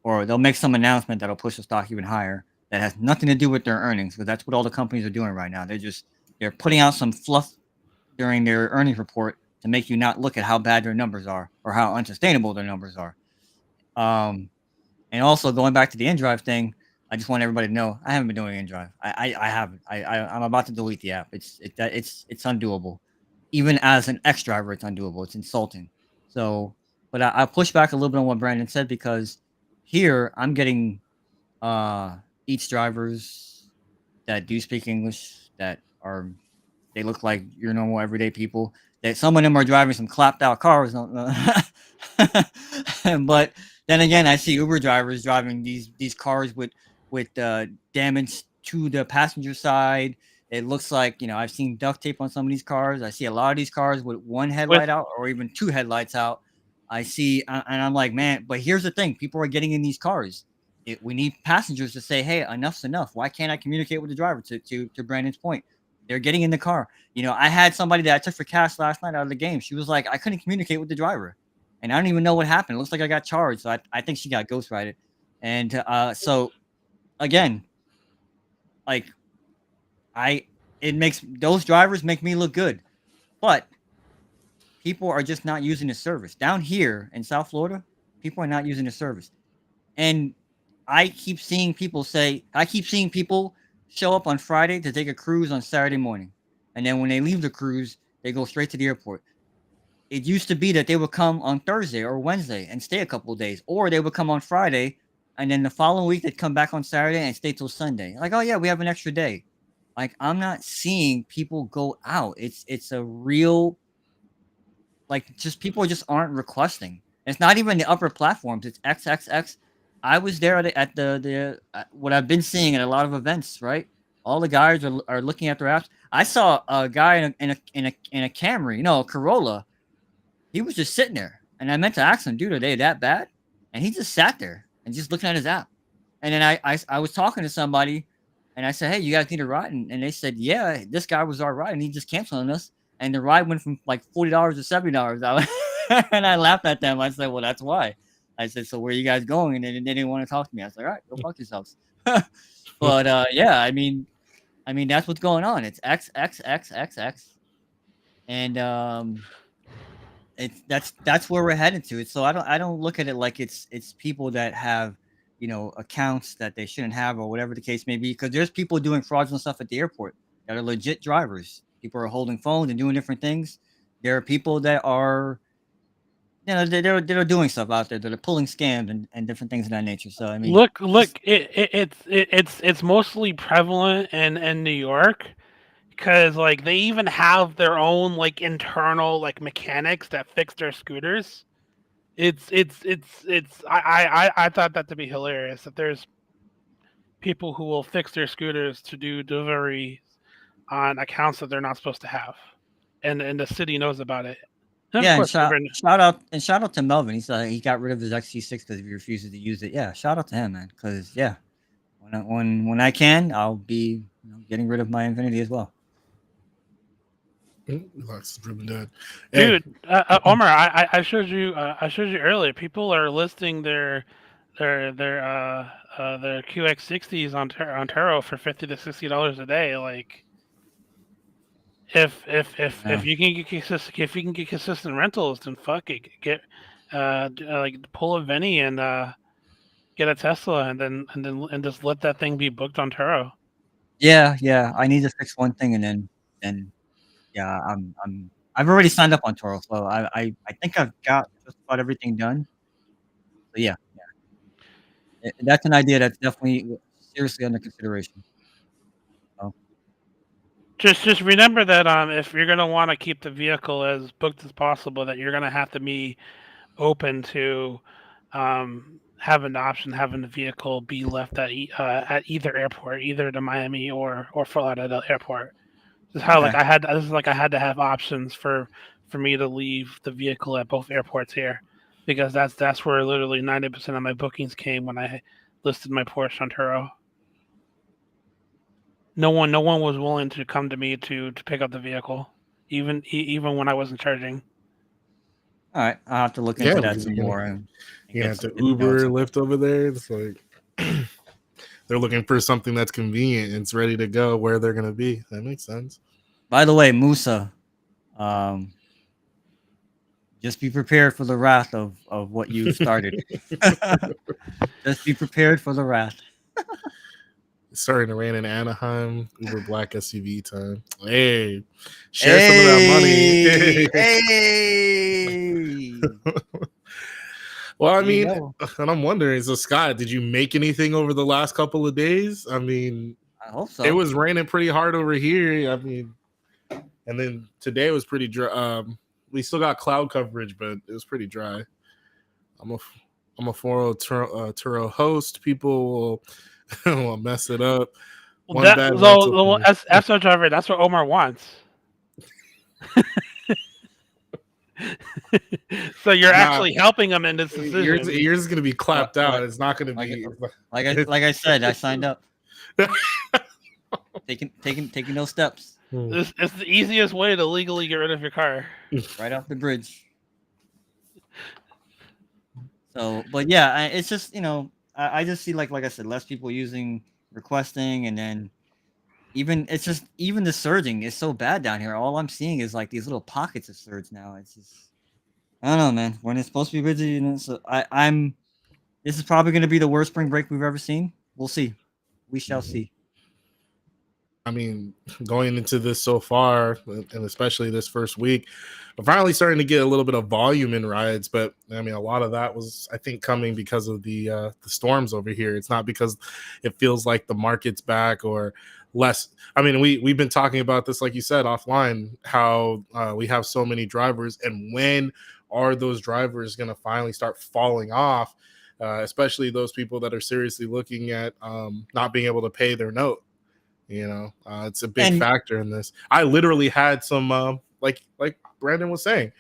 or they'll make some announcement that'll push the stock even higher. That has nothing to do with their earnings, because that's what all the companies are doing right now. They're putting out some fluff during their earnings report to make you not look at how bad their numbers are or how unsustainable their numbers are. Um, and also going back to the InDrive thing, I just want everybody to know I haven't been doing InDrive. I haven't. I'm about to delete the app. It's undoable. Even as an ex driver, it's undoable. It's insulting. So, but I push back a little bit on what Brandon said, because here I'm getting each drivers that do speak English, that are, they look like your normal everyday people. that some of them are driving some clapped out cars. But then again, I see Uber drivers driving these cars with damage to the passenger side. It looks like, I've seen duct tape on some of these cars. I see a lot of these cars with one headlight out or even two headlights out. I see, and I'm like, man, but here's the thing. People are getting in these cars. We need passengers to say, hey, enough's enough. Why can't I communicate with the driver? To Brandon's point, they're getting in the car. I had somebody that I took for cash last night out of the game. She was like, I couldn't communicate with the driver. And I don't even know what happened. It looks like I got charged. So I think she got ghostwrited. And so, again, like, those drivers make me look good. But people are just not using the service. Down here in South Florida, people are not using the service. And I keep seeing people show up on Friday to take a cruise on Saturday morning. And then when they leave the cruise, they go straight to the airport. It used to be that they would come on Thursday or Wednesday and stay a couple of days, or they would come on Friday, and then the following week they'd come back on Saturday and stay till Sunday. Like, oh yeah, we have an extra day. Like, I'm not seeing people go out. It's a real, like, just people just aren't requesting. It's not even the upper platforms. It's XXX. I was there at the what I've been seeing at a lot of events. Right, all the guys are looking at their apps. I saw a guy in a Camry, a Corolla. He was just sitting there, and I meant to ask him, dude, are they that bad? And he just sat there and just looking at his app. And then I was talking to somebody, and I said, hey, you guys need a ride? And they said, yeah, this guy was our ride, and he just canceled on us. And the ride went from like $40 to $70. And I laughed at them. I said, well, that's why. I said, so where are you guys going? And they didn't want to talk to me. I was like, all right, go fuck yourselves. But yeah, I mean, that's what's going on. It's XXXXX. And that's where we're headed to. So I don't look at it like it's people that have accounts that they shouldn't have or whatever the case may be, because there's people doing fraudulent stuff at the airport that are legit drivers. People are holding phones and doing different things. There are people that are they're doing stuff out there that are pulling scams and different things of that nature. So I mean,
look, it's mostly prevalent in New York. Because like they even have their own like internal like mechanics that fix their scooters. I thought that to be hilarious, that there's people who will fix their scooters to do deliveries on accounts that they're not supposed to have, and the city knows about it. And
yeah, and shout out to Melvin. He got rid of his XT6 because he refuses to use it. Yeah, shout out to him, man. Because yeah, when I can, I'll be getting rid of my Infinity as well.
Dude, Omar, I showed you earlier. People are listing their QX60s on Turo for $50 to $60 a day. Like, if you can get consistent rentals, then fuck it, get like pull a Vinny and get a Tesla, and then just let that thing be booked on Turo.
Yeah. I need to fix one thing, and then yeah, I've already signed up on Toro, so I think I've got just about everything done. So yeah. That's an idea that's definitely seriously under consideration. So.
Just remember that if you're gonna want to keep the vehicle as booked as possible, that you're gonna have to be open to having the option, having the vehicle be left at either airport, either the Miami or Fort Lauderdale airport. This is how I had to have options for me to leave the vehicle at both airports here, because that's where literally 90% of my bookings came when I listed my Porsche on Turo. No one was willing to come to me to pick up the vehicle, even when I wasn't charging.
All right, I'll have to look into that some more.
Yeah, to Uber, Lyft over there. It's like they're looking for something that's convenient and it's ready to go where they're going to be. That makes sense.
By the way, Musa, just be prepared for the wrath of what you started. Just be prepared for the wrath.
It's starting to rain in Anaheim. Uber Black SUV time. Hey, share some of that money. Hey. Well, I mean, and I'm wondering, so Scott, did you make anything over the last couple of days? I mean,
I hope so.
It was raining pretty hard over here. I mean, And then today was pretty dry. We still got cloud coverage, but it was pretty dry. I'm a 4 Turo host. People will mess it up.
Well,
One bad rental.
as SO driver, that's what Omar wants. So you're actually helping him in this decision.
Yours is gonna be clapped out. It's not gonna
Like
be
like I said, I signed up. taking those steps
It's the easiest way to legally get rid of your car.
right off the bridge. So, but yeah, it's just I just see like I said, less people requesting, and then even the surging is so bad down here. All I'm seeing is like these little pockets of surge now. It's just I don't know, man. When it's supposed to be busy, so I'm. This is probably going to be the worst spring break we've ever seen. We'll see. We shall see.
I mean, going into this so far, and especially this first week, I'm finally starting to get a little bit of volume in rides. But I mean, a lot of that was, I think, coming because of the storms over here. It's not because it feels like the market's back or less. I mean, we've been talking about this, like you said, offline, how we have so many drivers, and when are those drivers going to finally start falling off? Especially those people that are seriously looking at not being able to pay their note. It's a big factor in this. I literally had some like Brandon was saying,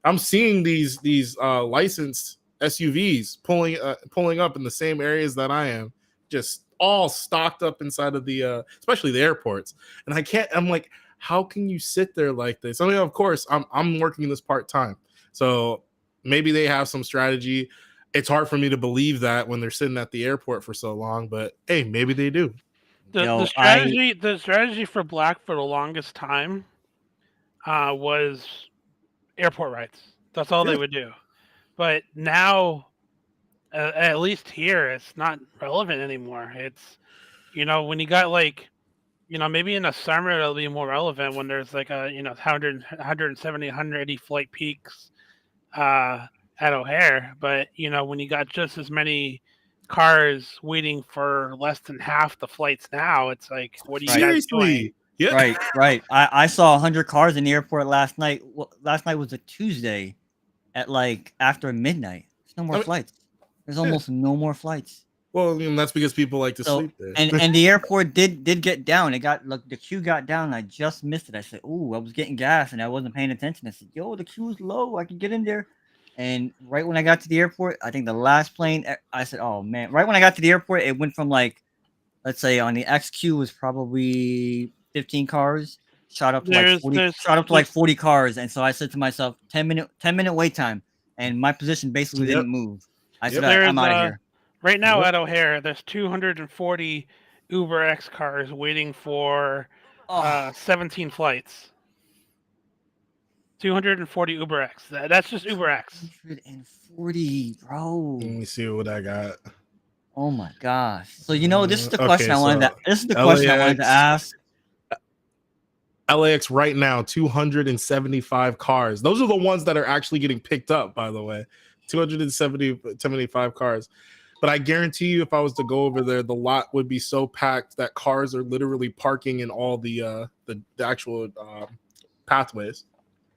I'm seeing these licensed SUVs pulling up in the same areas that I am, just all stocked up inside of the especially the airports. And I'm like, how can you sit there like this? I mean, of course, I'm working this part-time, so maybe they have some strategy. It's hard for me to believe that when they're sitting at the airport for so long, but hey, maybe they do.
The strategy for Black for the longest time was airport rides. That's all they would do. But now, at least here, it's not relevant anymore. It's when you got like maybe in the summer it'll be more relevant when there's like a 170 180 flight peaks at O'Hare. But when you got just as many cars waiting for less than half the flights now, it's like, what are you guys doing?
Yeah.
Right. I saw 100 cars in the airport last night. Last night was a Tuesday at like after midnight. There's no more flights. There's almost no more flights.
Well, that's because people like to sleep there.
And the airport did get down. The queue got down, and I just missed it. I said, "Ooh, I was getting gas and I wasn't paying attention." I said, "Yo, the queue's low. I can get in there." And right when I got to the airport, I think the last plane, I said, "Oh man!" Right when I got to the airport, it went from like, let's say on the XQ was probably 15 cars, shot up to like 40 cars, and so I said to myself, 10-minute wait time, and my position basically didn't move. I said, I'm out of here.
Right now at O'Hare, there's 240 Uber X cars waiting for 17 flights. 240 Uber X. That's just Uber X.
140, bro.
Let me see what I got.
Oh my gosh! So this is the question I wanted to ask.
LAX right now, 275 cars. Those are the ones that are actually getting picked up, by the way. 275 cars. But I guarantee you, if I was to go over there, the lot would be so packed that cars are literally parking in all the actual pathways.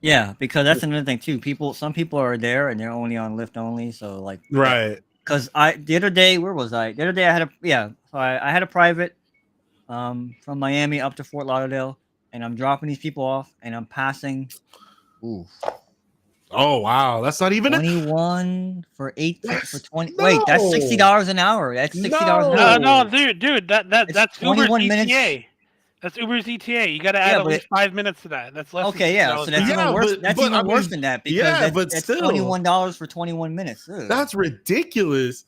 Yeah, because that's another thing too. Some people are there and they're only on Lyft only. So like,
right.
Because the other day, where was I? The other day I had a private from Miami up to Fort Lauderdale, and I'm dropping these people off, and I'm passing. Ooh.
Oh wow, that's not even
21 for 20.
No.
Wait, that's $60 an hour. That's $60 an hour.
No, dude, that's
21
Uber's
minutes.
ETA. That's Uber's ETA. You got to add at least 5 minutes to that. That's less.
Okay, yeah. So that's even worse. That's even worse than that because that's
still,
$21 for 21 minutes. Ugh.
That's ridiculous.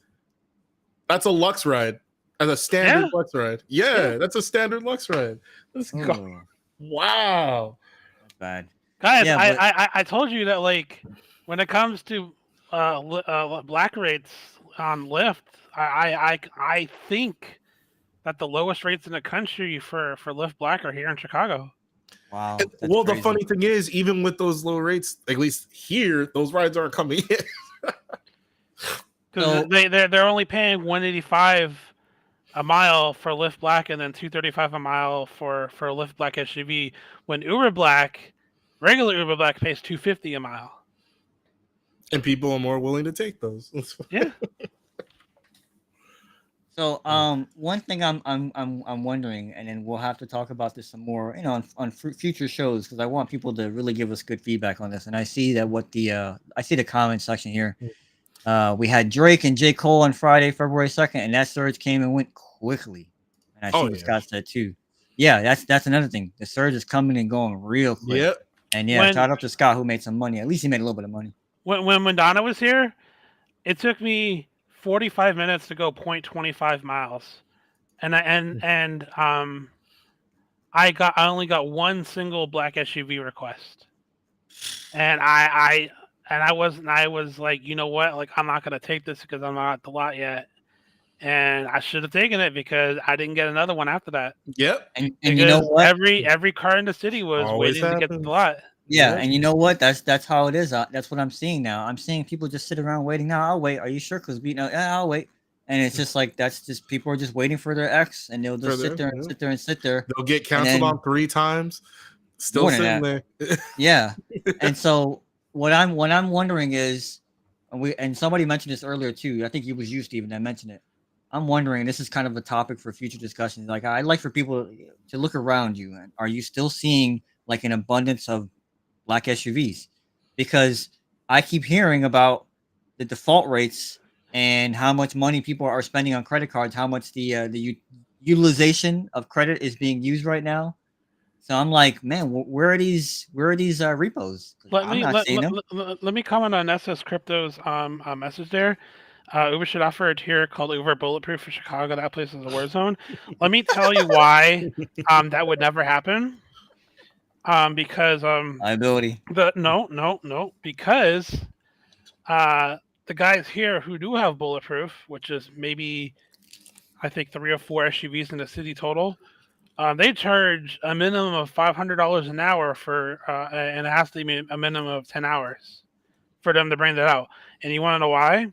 That's a Lux ride. As a standard Lux ride. Yeah, that's a standard Lux ride. Let's go. Wow.
That's bad.
Guys, I told you that like when it comes to black rates on Lyft, I think that the lowest rates in the country for Lyft Black are here in Chicago.
Wow.
Well, crazy. The funny thing is, even with those low rates, at least here, those rides aren't coming in.
Because they're only paying $185 a mile for Lyft Black, and then $235 a mile for Lyft Black SUV. When Uber Black, regular Uber Black pays $250 a mile.
And people are more willing to take those.
Yeah.
So, one thing I'm wondering, and then we'll have to talk about this some more, on future shows, because I want people to really give us good feedback on this. And I see that I see the comment section here. We had Drake and J. Cole on Friday, February 2nd, and that surge came and went quickly. And I see what Scott said too. Yeah, that's another thing. The surge is coming and going real quick.
Yep.
And yeah, shout out to Scott who made some money. At least he made a little bit of money.
When Donna was here, it took me 45 minutes to go 0.25 miles, and I only got one single black SUV request, and I was like, you know what, like, I'm not gonna take this because I'm not at the lot yet, and I should have taken it because I didn't get another one after that.
Yep.
And you know what?
Every car in the city was
Always
waiting to get to the lot.
Yeah, and you know what? That's how it is. That's what I'm seeing now. I'm seeing people just sit around waiting. Now I'll wait. Are you sure? Because I'll wait. And it's just like that's just people are just waiting for their X, and they'll just sit there and sit there and sit there.
They'll get canceled on 3 times. Still sitting there.
Yeah. And so what I'm wondering is, and somebody mentioned this earlier too. I think it was you, Steven, that mentioned it. I'm wondering. This is kind of a topic for future discussions. Like I'd like for people to look around you. And are you still seeing like an abundance of black SUVs? Because I keep hearing about the default rates and how much money people are spending on credit cards, how much the utilization of credit is being used right now. So I'm like, man, where are these repos?
Let me comment on SS Crypto's message there. Uber should offer a tier called Uber Bulletproof for Chicago. That place is a war zone. Let me tell you why that would never happen. Because
liability.
Because the guys here who do have bulletproof, which is maybe I think 3 or 4 SUVs in the city total, they charge a minimum of $500 an hour for, and it has to be a minimum of 10 hours for them to bring that out. And you want to know why?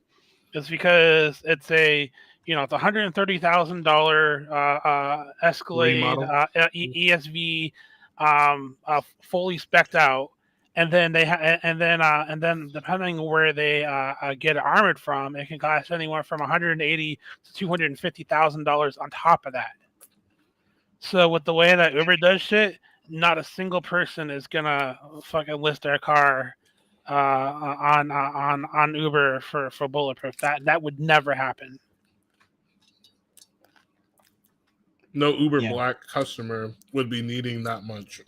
It's because it's it's $130,000 Escalade ESV, fully spec'd out, and then depending where they get it armored from, it can cost anywhere from $180,000 to $250,000 on top of that. So with the way that Uber does shit, not a single person is gonna fucking list their car on Uber for bulletproof. That would never happen.
No Uber Black customer would be needing that much.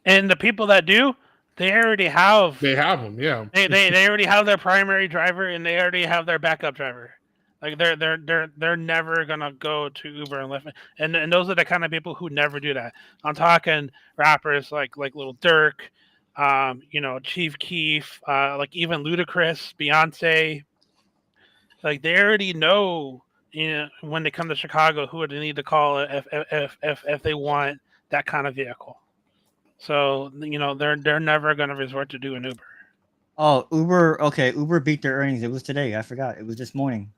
And the people that do, they already have.
They have them, yeah.
They already have their primary driver and they already have their backup driver. Like they're never gonna go to Uber and Lyft, and those are the kind of people who never do that. I'm talking rappers like Lil Durk, Chief Keef, like even Ludacris, Beyonce. Like they already know, when they come to Chicago, who they need to call if they want that kind of vehicle. So they're never gonna resort to doing Uber.
Oh, Uber. Okay, Uber beat their earnings. It was today. I forgot. It was this morning.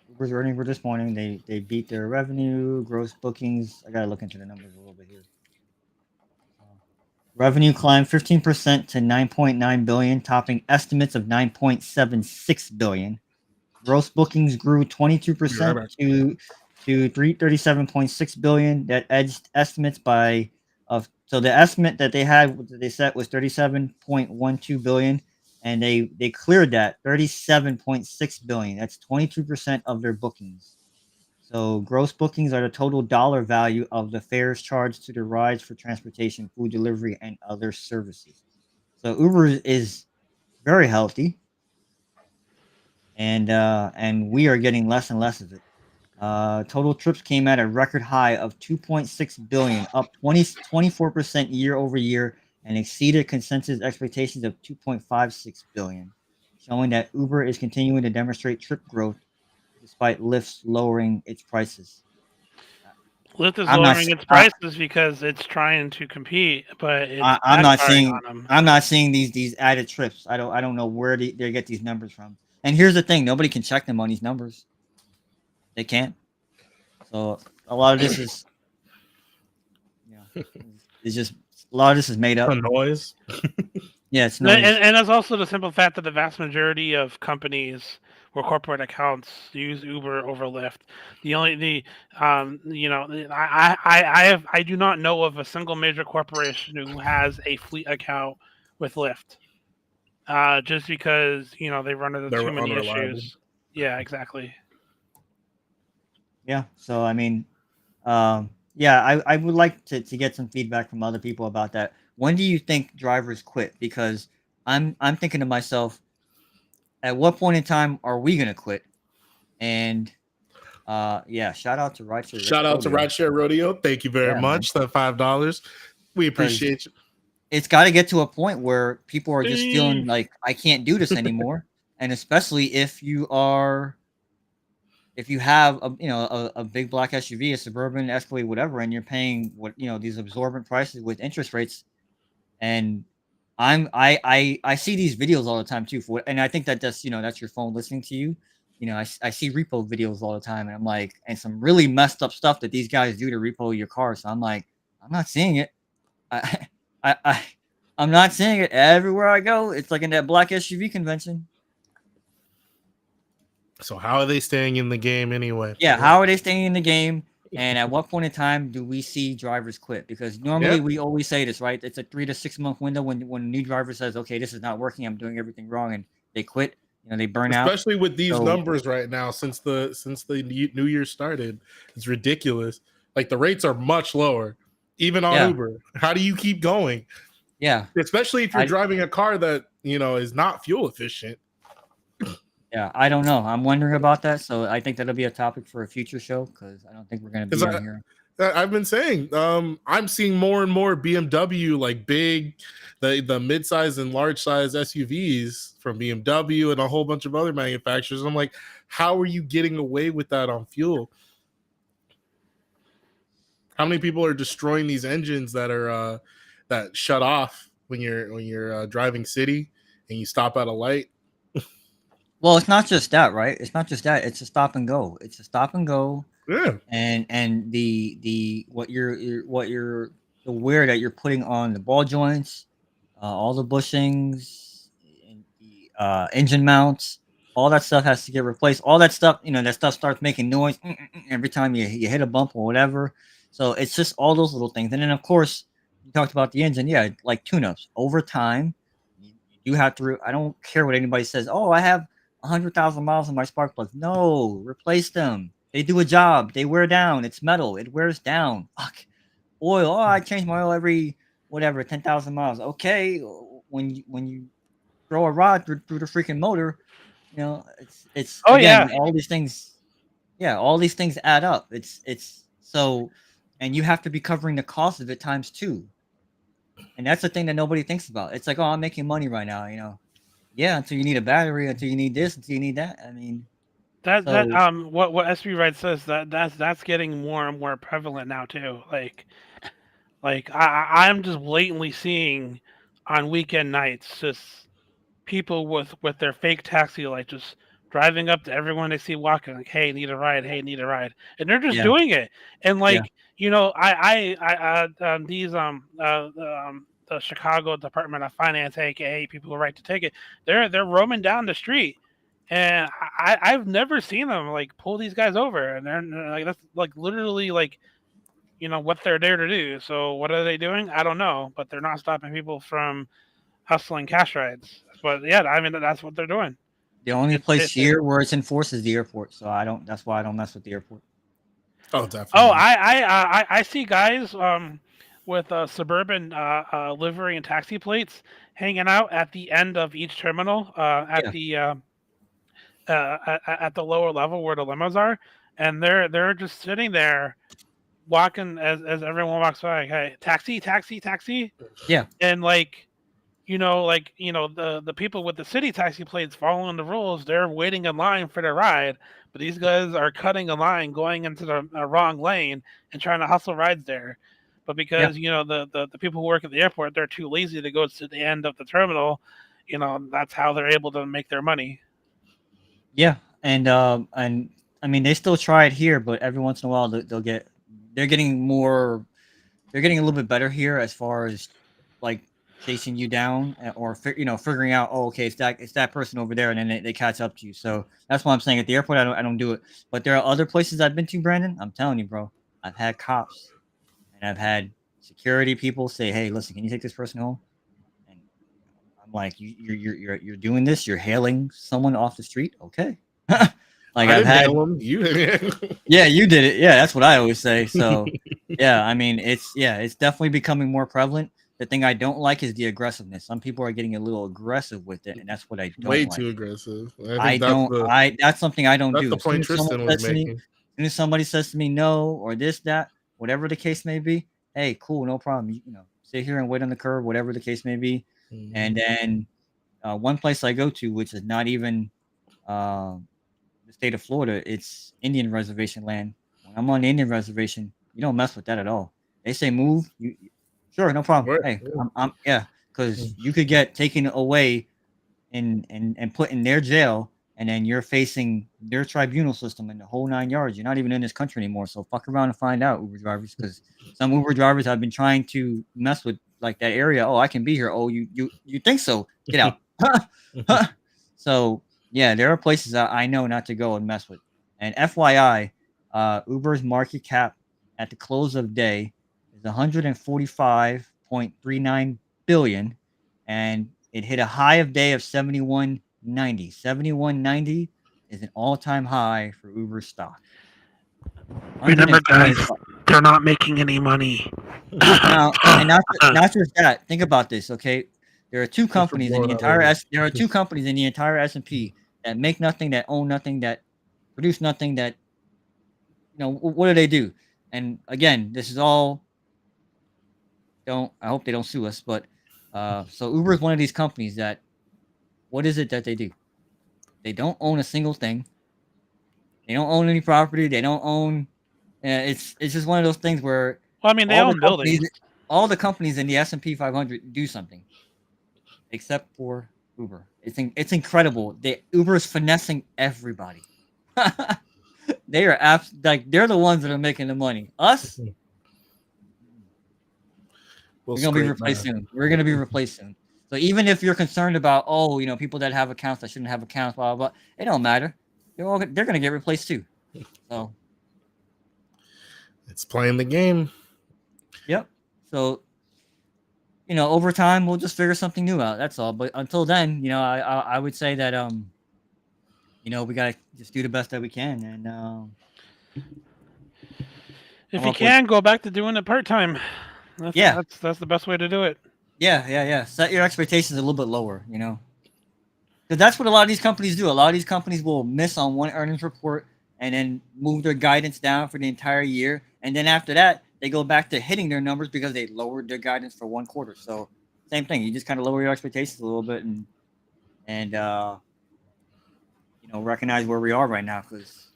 Uber's earnings were this morning. They beat their revenue, gross bookings. I gotta look into the numbers a little bit here. Revenue climbed 15% to 9.9 billion, topping estimates of 9.76 billion. Gross bookings grew 22% to 337.6 billion. That edged estimates so the estimate that they set was 37.12 billion. And they cleared that 37.6 billion. That's 22% of their bookings. So gross bookings are the total dollar value of the fares charged to the rides for transportation, food delivery, and other services. So Uber is very healthy, and we are getting less and less of it. Total trips came at a record high of 2.6 billion, up 24% year over year, and exceeded consensus expectations of 2.56 billion, showing that Uber is continuing to demonstrate trip growth despite Lyft's lowering its prices.
Lyft is lowering its prices because it's trying to compete, but
I'm not seeing these added trips. I don't know where they get these numbers from. And here's the thing: nobody can check them on these numbers. They can't. So a lot of this is, it's just a lot of this is made up.
A noise.
Yeah, it's
And,
noise.
and it's also the simple fact that the vast majority of companies or corporate accounts use Uber over Lyft. I do not know of a single major corporation who has a fleet account with Lyft. Just because they run into
They're
too many
unreliable.
issues. Yeah, exactly.
Yeah. So I mean, I would like to get some feedback from other people about that. When do you think drivers quit? Because I'm thinking to myself, at what point in time are we gonna quit? And yeah, shout out to Rideshare
Shout out to
Rodeo.
Rideshare Rodeo. Thank you very
Yeah, man.
much. That $5. We appreciate you.
It's got to get to a point where people are just feeling like I can't do this anymore, and especially if you have a big black SUV, a Suburban, Escalade, whatever, and you're paying these absorbent prices with interest rates, and I see these videos all the time too and I think that's your phone listening to you. I see repo videos all the time, and I'm like, and some really messed up stuff that these guys do to repo your car. So I'm like, I'm not seeing it. I, I, I'm not seeing it everywhere I go. It's like in that black SUV convention.
So how are they staying in the game anyway?
Yeah, how are they staying in the game? And at what point in time do we see drivers quit? Because normally we always say this, right? It's a 3 to 6 month window when a new driver says, "Okay, this is not working. I'm doing everything wrong," and they quit. They burn out.
Especially with these
So-
numbers right now, since the new year started, it's ridiculous. Like the rates are much lower, even on
Yeah.
Uber. How do you keep going?
Yeah,
Especially if you're driving a car that is not fuel efficient.
yeah. I don't know. I'm wondering about that. So I think that'll be a topic for a future show because I don't think we're going to be on here.
I've been saying, I'm seeing more and more BMW, like big, the mid-size and large-size SUVs from BMW and a whole bunch of other manufacturers. I'm like, how are you getting away with that on fuel? How many people are destroying these engines that are that shut off when you're driving city and you stop at a light?
Well, it's not just that, right? It's not just that. It's a stop and go. It's a stop and go.
Yeah.
And the the wear that you're putting on the ball joints, all the bushings, and the engine mounts, all that stuff has to get replaced. All that stuff, that stuff starts making noise every time you hit a bump or whatever. So it's just all those little things. And then of course you talked about the engine, yeah, like tune-ups. Over time, you have to. I don't care what anybody says. Oh, I have 100,000 miles on my spark plugs. No, replace them. They do a job. They wear down. It's metal. It wears down. Fuck. Oil. Oh, I change my oil every 10,000 miles. Okay. When you throw a rod through the freaking motor, it's
Oh,
again,
yeah.
all these things. Yeah, all these things add up. It's so, and you have to be covering the cost of it times 2. And that's the thing that nobody thinks about. It's like, oh, I'm making money right now. Yeah, until you need a battery, until you need this, until you need that. I mean,
what SB Wright says that's getting more and more prevalent now too. Like I'm just blatantly seeing on weekend nights just people with their fake taxi light just driving up to everyone they see walking like, hey, need a ride, and they're just doing it. And the Chicago Department of Finance, aka people who write the ticket, they're roaming down the street, and I've never seen them like pull these guys over, and they're like, that's like literally like what they're there to do. So what are they doing? I don't know, but they're not stopping people from hustling cash rides. But yeah, I mean that's what they're doing.
The only place here where it's enforced is the airport. So that's why I don't mess with the airport.
Oh, definitely.
Oh, I see guys with Suburban livery and taxi plates hanging out at the end of each terminal at the lower level where the limos are, and they're just sitting there walking as everyone walks by. Hey, taxi.
Yeah.
And the people with the city taxi plates following the rules, they're waiting in line for their ride, but these guys are cutting a line, going into the wrong lane and trying to hustle rides there. But because the people who work at the airport, they're too lazy to go to the end of the terminal, that's how they're able to make their money.
Yeah, and I mean, they still try it here, but every once in a while they're getting more, they're getting a little bit better here as far as like chasing you down or figuring out, oh, okay, it's that person over there, and then they catch up to you. So that's why I'm saying at the airport I don't do it. But there are other places I've been to, Brandon. I'm telling you, bro. I've had cops and I've had security people say, "Hey, listen, can you take this person home?" And I'm like, you're doing this. You're hailing someone off the street. Okay. Like
I
I've
didn't
had,
hail him. You
yeah, you did it. Yeah, that's what I always say. So, yeah, I mean, it's definitely becoming more prevalent. The thing I don't like is the aggressiveness. Some people are getting a little aggressive with it, and that's what I don't
way
like.
too aggressive. I
I
think that's
don't.
the
That's something I don't
that's
do.
the
As soon
point
as someone
Tristan was
says to me,
making.
as soon as somebody says to me no or this, that, whatever the case may be, hey, cool, no problem. Sit here and wait on the curb, whatever the case may be. And then one place I go to, which is not even uh, the state of Florida, it's Indian reservation land. When I'm on the Indian reservation, you don't mess with that at all. They say move, sure, no problem.
What?
Hey, yeah, because you could get taken away and put in their jail, and then you're facing their tribunal system and the whole 9 yards. You're not even in this country anymore. So fuck around and find out, Uber drivers, because some Uber drivers have been trying to mess with like that area. Oh, I can be here. Oh, you think so? Get out. So yeah, there are places that I know not to go and mess with. And FYI, Uber's market cap at the close of day is 145.39 billion, and it hit a high of day of 71.90. 71.90 is an all-time high for Uber stock.
Remember, guys,
145.
they're not making any money.
Now, and not just that. Think about this, okay? There are two companies in the entire there are two companies in the entire S&P that make nothing, that own nothing, that produce nothing, that what do they do? And again, this is all, I hope they don't sue us, but so Uber is one of these companies that, what is it that they do? They don't own a single thing. They don't own any property. They don't own. It's just one of those things where
Well, I mean, they own buildings.
All the companies in the S&P 500 do something, except for Uber. It's incredible. Uber is finessing everybody. They are they're the ones that are making the money. Us, we're gonna be replaced soon. We're gonna be replaced soon. So even if you're concerned about, people that have accounts that shouldn't have accounts, blah blah blah, it don't matter. They're gonna get replaced too. So
it's playing the game.
Yep. So over time we'll just figure something new out. That's all. But until then, I would say that we gotta just do the best that we can, and
if you can, go back to doing it part time.
Yeah,
that's the best way to do it.
Yeah. Set your expectations a little bit lower, because that's what a lot of these companies do. A lot of these companies will miss on one earnings report and then move their guidance down for the entire year, and then after that, they go back to hitting their numbers because they lowered their guidance for one quarter. So same thing. You just kind of lower your expectations a little bit and recognize where we are right now, because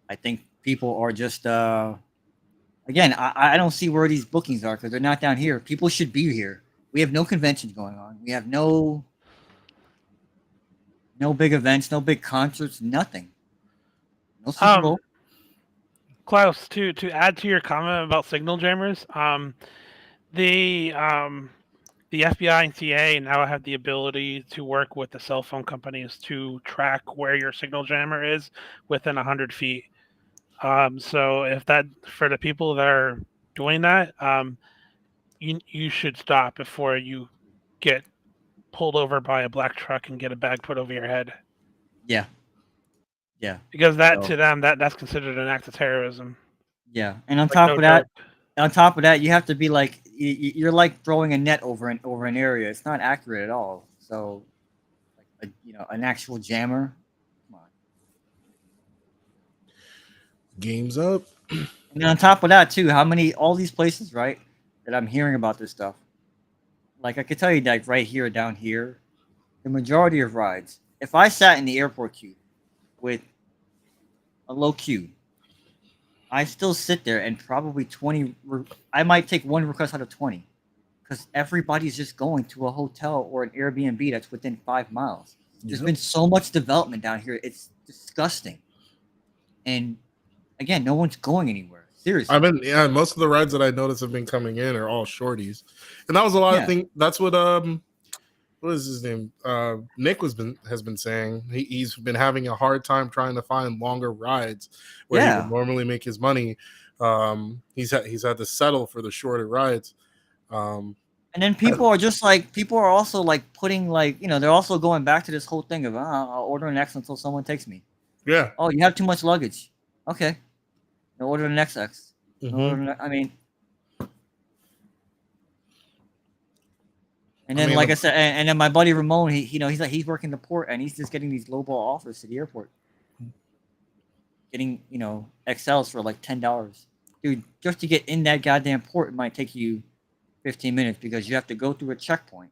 I think people are just again, I don't see where these bookings are because they're not down here. People should be here. We have no conventions going on. We have no big events, no big concerts, nothing. No Super Bowl.
Klaus, to add to your comment about signal jammers, the FBI and CA now have the ability to work with the cell phone companies to track where your signal jammer is within 100 feet. So if that, for the people that are doing that, you should stop before you get pulled over by a black truck and get a bag put over your head.
Yeah.
Because to them, that's considered an act of terrorism.
Yeah, and on top of that, you have to be like, you're like throwing a net over an area. It's not accurate at all. So, an actual jammer. Come on.
Game's up.
And then on top of that too, all these places, right, that I'm hearing about this stuff. Like I could tell you that right here, down here, the majority of rides, if I sat in the airport queue with a low queue, I still sit there and probably 20, I might take one request out of 20, because everybody's just going to a hotel or an Airbnb that's within 5 miles. There's been so much development down here. It's disgusting. and again, no one's going anywhere. Seriously.
Most of the rides that I noticed have been coming in are all shorties, and that was a lot of
Yeah.
things. That's what what is his name? Nick has been saying he's been having a hard time trying to find longer rides where he would
Yeah.
normally make his money. He's had to settle for the shorter rides.
And then people are also like putting like, they're also going back to this whole thing of I'll order an X until someone takes me.
Yeah.
Oh, you have too much luggage. Okay. Now order an XX.
Mm-hmm.
I mean, and then like I said, and then my buddy Ramon, he's working the port and he's just getting these lowball offers to the airport. Getting, XLs for like $10. Dude, just to get in that goddamn port, it might take you 15 minutes because you have to go through a checkpoint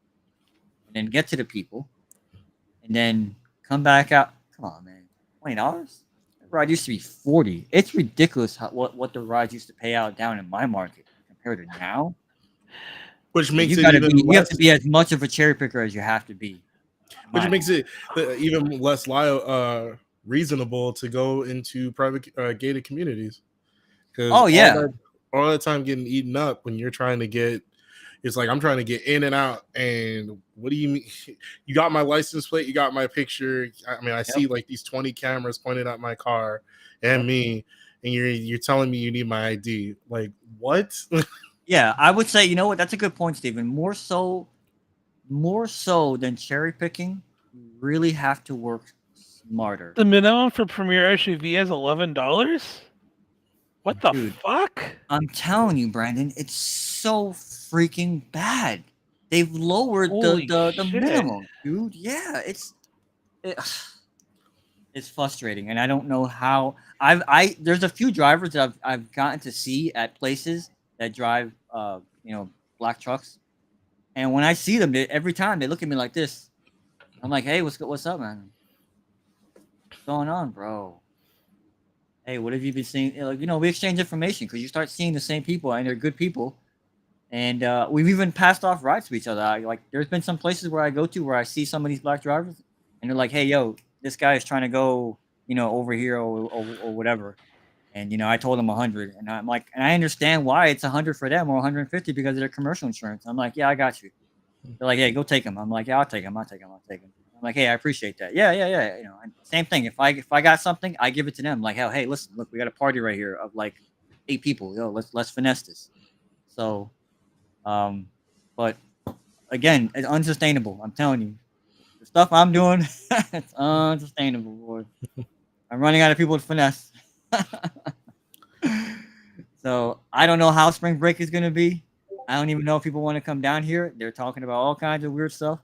and then get to the people and then come back out. Come on, man. $20? The ride used to be $40. It's ridiculous what the rides used to pay out down in my market compared to now.
Which makes
you have to be as much of a cherry picker as you have to be.
Which makes it even less reasonable to go into private gated communities.
Oh yeah,
all that time getting eaten up when you're trying to get. It's like I'm trying to get in and out, and what do you mean? You got my license plate, you got my picture. I mean, I see like these 20 cameras pointed at my car and me, and you're telling me you need my ID. Like what?
Yeah, I would say, you know what? That's a good point, Stephen. More so than cherry picking, you really have to work smarter.
The minimum for Premier SUV is $11. What the fuck?
I'm telling you, Brandon, it's so freaking bad. They've lowered the minimum, dude. Yeah, it's frustrating, and I don't know how. There's a few drivers that I've gotten to see at places that drive black trucks, and when I see them, every time they look at me like this. I'm like, hey, what's up, man? What's going on, bro? Hey, what have you been seeing? Like, we exchange information because you start seeing the same people and they're good people. And we've even passed off rides to each other. Like, there's been some places where I go to where I see some of these black drivers and they're like, hey, yo, this guy is trying to go, over here or whatever. And, I told him 100. And I'm like, and I understand why it's 100 for them or 150 because of their commercial insurance. I'm like, yeah, I got you. They're like, hey, go take him. I'm like, yeah, I'll take him. I'm like, hey, I appreciate that. Yeah. Same thing. If I got something, I give it to them. I'm like, hey, listen, look, we got a party right here of like 8 people. Yo, let's finesse this. So, but again, it's unsustainable. I'm telling you, the stuff I'm doing, it's unsustainable, boy. I'm running out of people to finesse. So I don't know how spring break is gonna be. I don't even know if people want to come down here. They're talking about all kinds of weird stuff.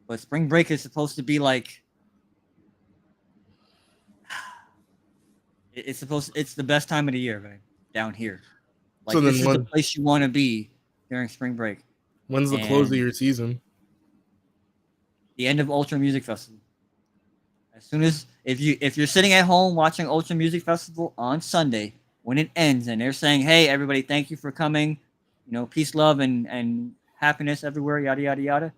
But spring break is supposed to be like it's the best time of the year, right? Down here. Like, so this is the place you want to be during spring break.
When's the close of your season?
The end of Ultra Music Festival. As soon as if you're sitting at home watching Ultra Music Festival on Sunday, when it ends and they're saying, hey, everybody, thank you for coming, peace, love, and happiness everywhere, yada yada yada.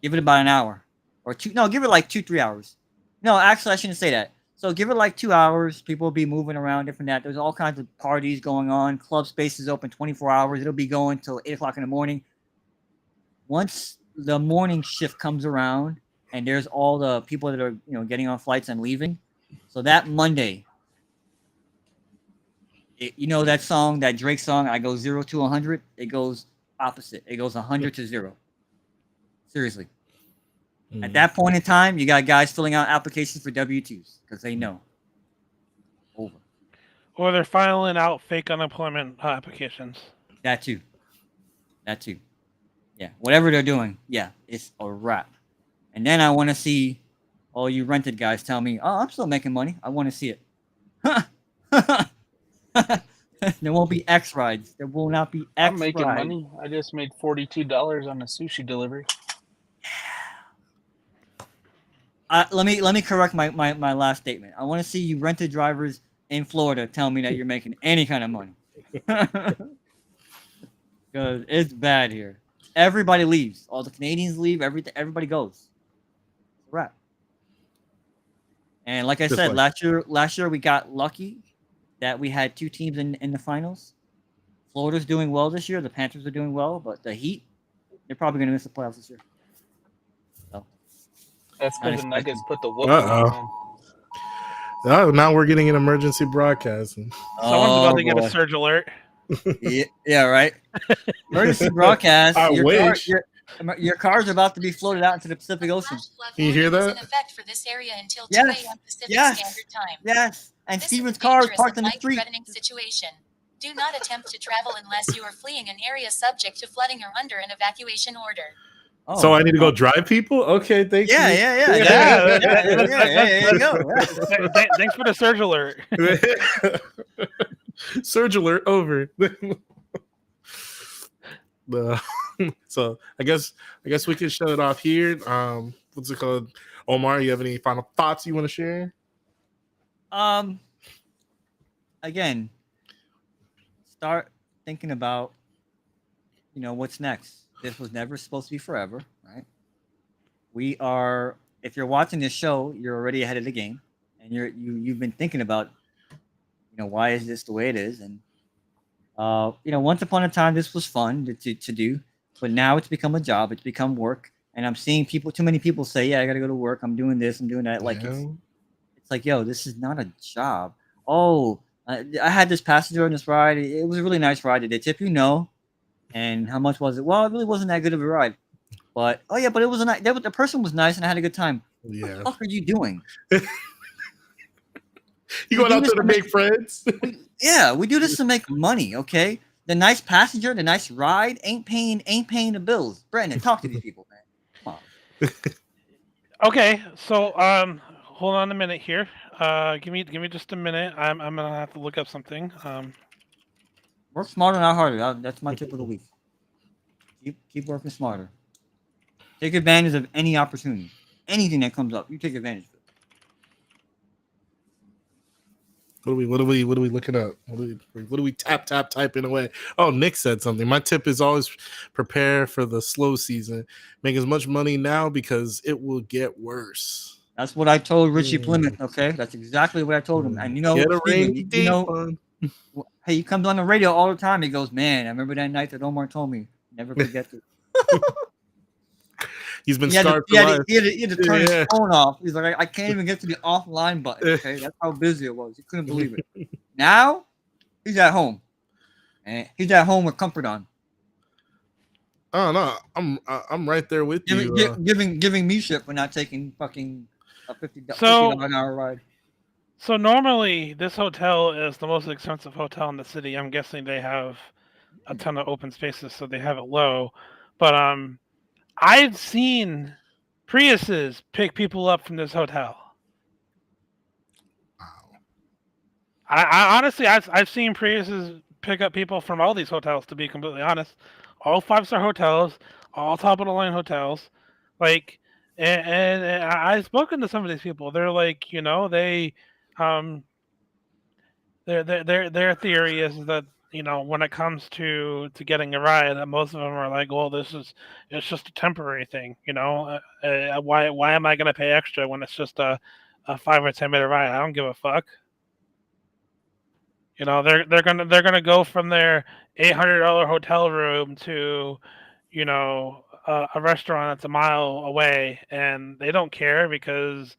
Give it about an hour or two. No, give it like 2-3 hours. No, actually, I shouldn't say that. So give it like 2 hours. People will be moving around, different that. There's all kinds of parties going on. Club space is open 24 hours. It'll be going till 8 o'clock in the morning. Once the morning shift comes around and there's all the people that are, getting on flights and leaving. So that Monday, that song, that Drake song, I go 0 to 100. It goes opposite. It goes 100 to 0. Seriously. At that point in time, you got guys filling out applications for W-2s because they know. Over.
Or they're filing out fake unemployment applications.
That too. Yeah. Whatever they're doing, yeah, it's a wrap. And then I want to see all you rented guys tell me, oh, I'm still making money. I want to see it. There won't be X rides. There will not be X rides.
I'm making money. I just made $42 on a sushi delivery.
Let me correct my last statement. I want to see you rented drivers in Florida tell me that you're making any kind of money. Because it's bad here. Everybody leaves. All the Canadians leave. Everybody goes. It's a wrap. And like I
Just
said,
like-
last year we got lucky that we had 2 teams in the finals. Florida's doing well this year. The Panthers are doing well, but the Heat, they're probably going to miss the playoffs this year. So
That's because the Nuggets put the whooping on
Uh-oh.
them.
Oh, now we're getting an emergency broadcasting.
Someone's about to get a
boy.
surge alert.
Yeah, right. Emergency broadcast.
I wish.
Your car's about to be floated out into the Pacific Ocean.
Can you hear that?
In effect for this area until 2
Yes.
a.m. Pacific
Yes.
Standard Time.
Yes, and
This
Steven's
is a
car is
dangerous
parked
and
in the street.
life-threatening situation. Do not attempt to travel unless you are fleeing an area subject to flooding or under an evacuation order.
Oh,
So I need to go drive people? Okay, thank
Yeah,
you.
yeah. There you go.
Thanks for the surge alert.
Surge alert over. So I guess we can shut it off here. What's it called? Omar, you have any final thoughts you want to share?
Again, start thinking about what's next. This was never supposed to be forever, right? We are. If you're watching this show, you're already ahead of the game, and you've been thinking about, why is this the way it is? And once upon a time, this was fun to do, but now it's become a job. It's become work, and I'm seeing too many people say, "Yeah, I got to go to work. I'm doing this. I'm doing that." Like it's like, yo, this is not a job. Oh, I had this passenger on this ride. It was a really nice ride. Did they tip you? No. And how much was it? Well, it really wasn't that good of a ride. But it was the person was nice and I had a good time.
Yeah.
What the fuck are you doing?
You going out there to make friends?
We do this to make money, okay? The nice passenger, the nice ride ain't paying the bills. Brandon, talk to these people, man. Come on.
Okay, so hold on a minute here. Give me just a minute. I'm gonna have to look up something.
Work smarter, not harder. That's my tip of the week. Keep working smarter. Take advantage of any opportunity. Anything that comes up, you take advantage of it.
What are we looking at? What are we typing away? Oh, Nick said something. My tip is always prepare for the slow season. Make as much money now because it will get worse.
That's what I told Richie Plymouth. Okay, that's exactly what I told him. And
Get a rainy
Steven,
day fund.
hey, he comes on the radio all the time. He goes, "Man, I remember that night that Omar told me. Never forget it."
He's been scarred for life.
He had to turn his phone off. He's like, I can't even get to the offline button. Okay, that's how busy it was. He couldn't believe it. Now he's at home, and he's at home with comfort on.
Oh no, I'm right there with you.
Giving me shit for not taking fucking a $50 an hour ride.
So normally this hotel is the most expensive hotel in the city. I'm guessing they have a ton of open spaces, so they have it low. But I've seen Priuses pick people up from this hotel.
Wow.
I honestly, I've seen Priuses pick up people from all these hotels. To be completely honest, all 5-star hotels, all top of the line hotels, like, and I've spoken to some of these people. They're like, their theory is that when it comes to getting a ride, most of them are like, well, it's just a temporary thing. Why am I going to pay extra when it's just a 5 or 10 minute ride? I don't give a fuck. They're gonna go from their $800 hotel room to, a restaurant that's a mile away, and they don't care because,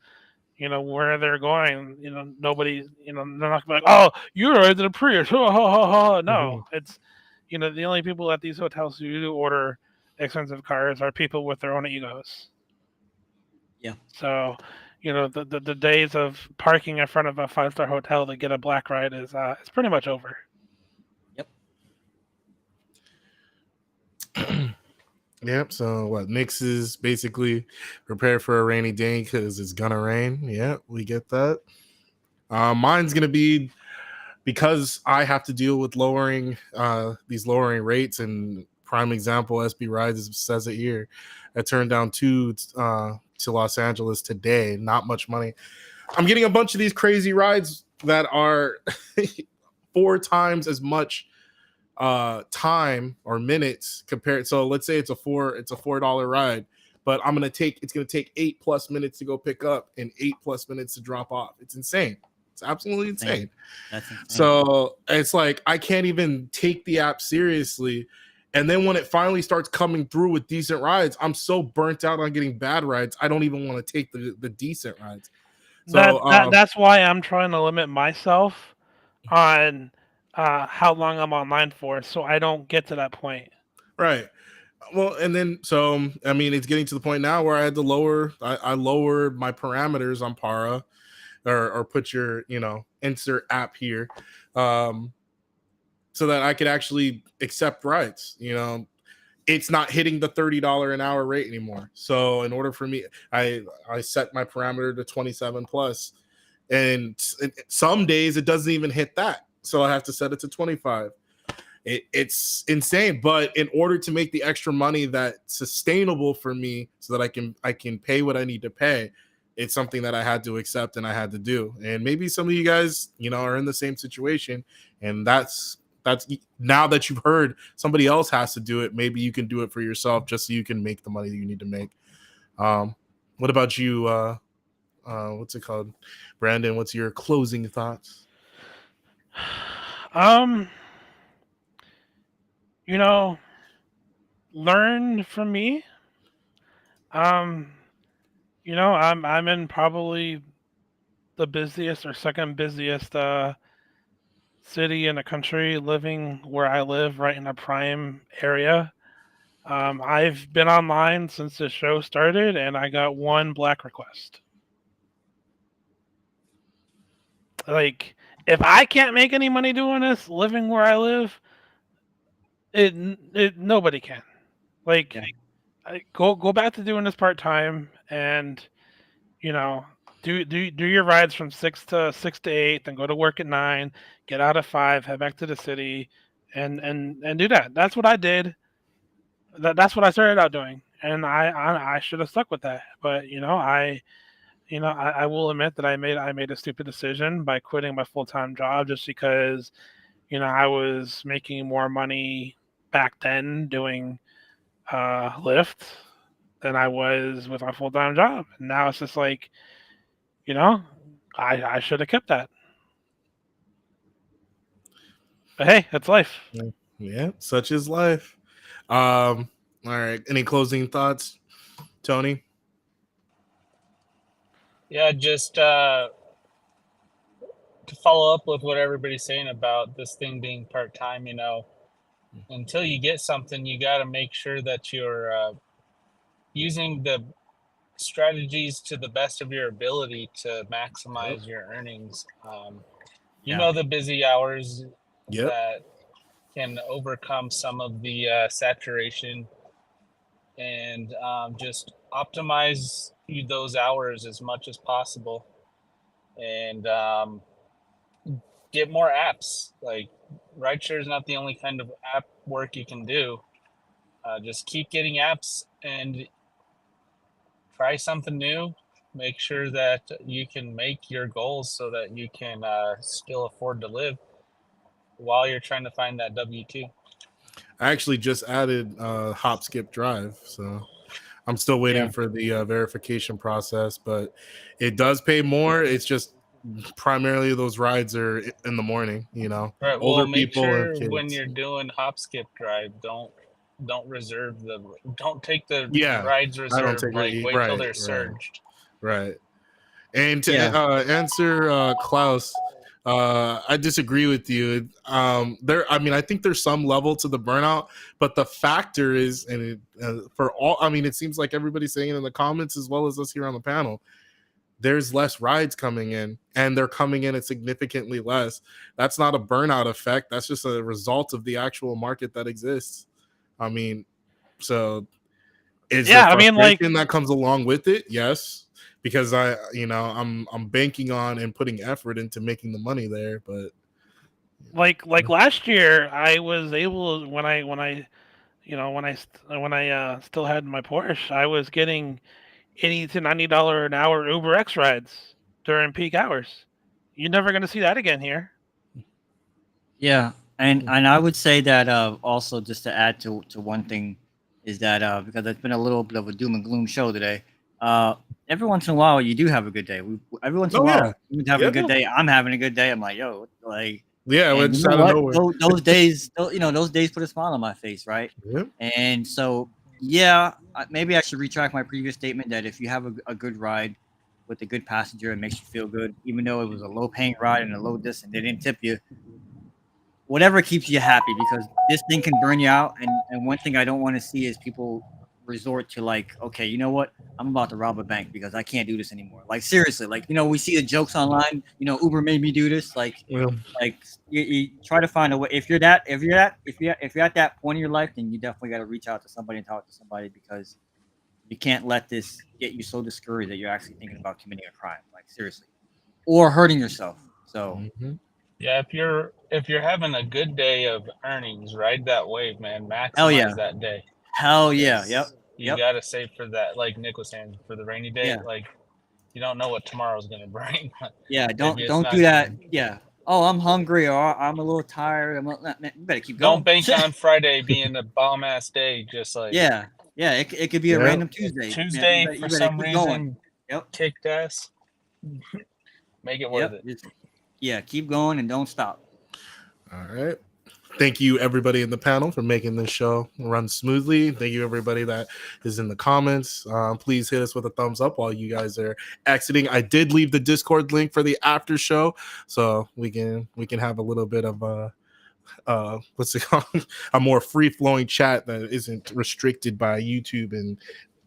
where they're going, nobody, they're not gonna be like, oh, you're right in a Prius. No, it's, the only people at these hotels who do order expensive cars are people with their own egos.
Yeah.
So, the days of parking in front of a 5-star hotel to get a black ride is pretty much over.
Yep.
Yep. So what? Nick's is basically prepare for a rainy day because it's gonna rain. Yeah, we get that. Mine's gonna be because I have to deal with these lowering rates, and prime example, SB Rides says it here. I turned down 2 to Los Angeles today. Not much money. I'm getting a bunch of these crazy rides that are 4 times as much time or minutes compared. So let's say it's a $4 ride, but it's gonna take 8+ minutes to go pick up and 8+ minutes to drop off. It's insane. It's absolutely insane.
That's insane.
So it's like I can't even take the app seriously. And then when it finally starts coming through with decent rides, I'm so burnt out on getting bad rides. I don't even want to take the decent rides. So
That's why I'm trying to limit myself on how long I'm online for, so I don't get to that point.
right. Well, and then so I mean, it's getting to the point now where I had to I lowered my parameters on Para, or put your insert app here, so that I could actually accept rides. It's not hitting the $30 an hour rate anymore. So in order for me, I set my parameter to 27 plus, and some days it doesn't even hit that. So I have to set it to 25. It's insane. But in order to make the extra money that's sustainable for me so that I can pay what I need to pay, it's something that I had to accept and I had to do. And maybe some of you guys, are in the same situation, and that's now that you've heard somebody else has to do it, maybe you can do it for yourself just so you can make the money that you need to make. What about you? What's it called? Brandon, what's your closing thoughts?
Learn from me. I'm in probably the busiest or second busiest city in the country, living where I live, right in a prime area. I've been online since the show started, and I got one black request. Like, if I can't make any money doing this, living where I live, nobody can. Like, go back to doing this part time, and do your rides from 6 to 8, then go to work at 9, get out at 5, head back to the city, and do that. That's what I did. That's what I started out doing, and I should have stuck with that. But I will admit that I made a stupid decision by quitting my full-time job just because I was making more money back then doing Lyft than I was with my full-time job. And now it's just like, I should have kept that. But hey, that's life.
Yeah, such is life. All right. Any closing thoughts, Tony?
Yeah, just to follow up with what everybody's saying about this thing being part-time, until you get something, you got to make sure that you're using the strategies to the best of your ability to maximize your earnings. The busy hours that can overcome some of the saturation, and just optimize those hours as much as possible, and get more apps. Like, rideshare is not the only kind of app work you can do. Just keep getting apps and try something new. Make sure that you can make your goals so that you can still afford to live while you're trying to find that W-2.
I actually just added Hop Skip Drive, so I'm still waiting for the verification process, but it does pay more. It's just primarily those rides are in the morning,
Right.
older
Well, make
people
sure
and kids.
when you're doing Hop Skip Drive, don't take the rides reserved.
I don't take
wait till they're surged.
Right. And to answer Klaus, I disagree with you. I think there's some level to the burnout, but the factor is, and it seems like everybody's saying it in the comments as well as us here on the panel, there's less rides coming in, and they're coming in at significantly less. That's not a burnout effect. That's just a result of the actual market that exists. So is there frustration that comes along with it? Yes, because I'm banking on and putting effort into making the money there. But
like last year, I was able, when I still had my Porsche, I was getting $80 to $90 an hour Uber X rides during peak hours. You're never going to see that again here.
Yeah, and I would say that also, just to add to one thing, is that because it's been a little bit of a doom and gloom show today. Every once in a while, you do have a good day. Every once in a
Oh,
while,
yeah.
you're having
Yeah.
a good day. I'm having a good day. I'm like, yo, like,
Yeah,
and
it's
you know
out of
what?
nowhere.
Those days, those days put a smile on my face, right?
Yeah.
And so, yeah, maybe I should retract my previous statement that if you have a good ride with a good passenger, it makes you feel good, even though it was a low paying ride and a low distance, they didn't tip you. Whatever keeps you happy, because this thing can burn you out. And one thing I don't want to see is people resort to, like, okay, you know what? I'm about to rob a bank because I can't do this anymore. Like, seriously, like, we see the jokes online. Uber made me do this. Like,
Well,
you try to find a way. If you're at that point in your life, then you definitely got to reach out to somebody and talk to somebody, because you can't let this get you so discouraged that you're actually thinking about committing a crime. Like, seriously, or hurting yourself. So.
mhm.
Yeah, if you're having a good day of earnings, ride that wave, man.
Hell yeah.
Maximize that day.
Hell yeah.
Yes.
Yep.
You
Yep.
gotta save for that, like Nick was saying, for the rainy day.
Yeah.
Like, you don't know what tomorrow's gonna bring.
Yeah.
Maybe it's
Don't
not
do that.
gonna.
Yeah. Oh, I'm hungry, or I'm a little tired. You better keep
Don't
going.
bank on Friday being a bomb ass day. Just like
Yeah. Yeah. It could be a
Yeah.
random Tuesday.
Tuesday,
You
for
better
some
keep going.
reason,
Yep.
kicked ass. Make it worth
Yep.
it.
Yeah. Keep going and don't stop.
All right. Thank you, everybody in the panel, for making this show run smoothly. Thank you, everybody that is in the comments. Please hit us with a thumbs up while you guys are exiting. I did leave the Discord link for the after show, so we can have a little bit of what's it called? A more free flowing chat that isn't restricted by YouTube and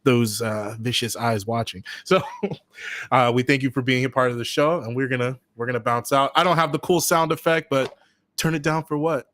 those vicious eyes watching. So we thank you for being a part of the show, and we're gonna bounce out. I don't have the cool sound effect, but turn it down for what?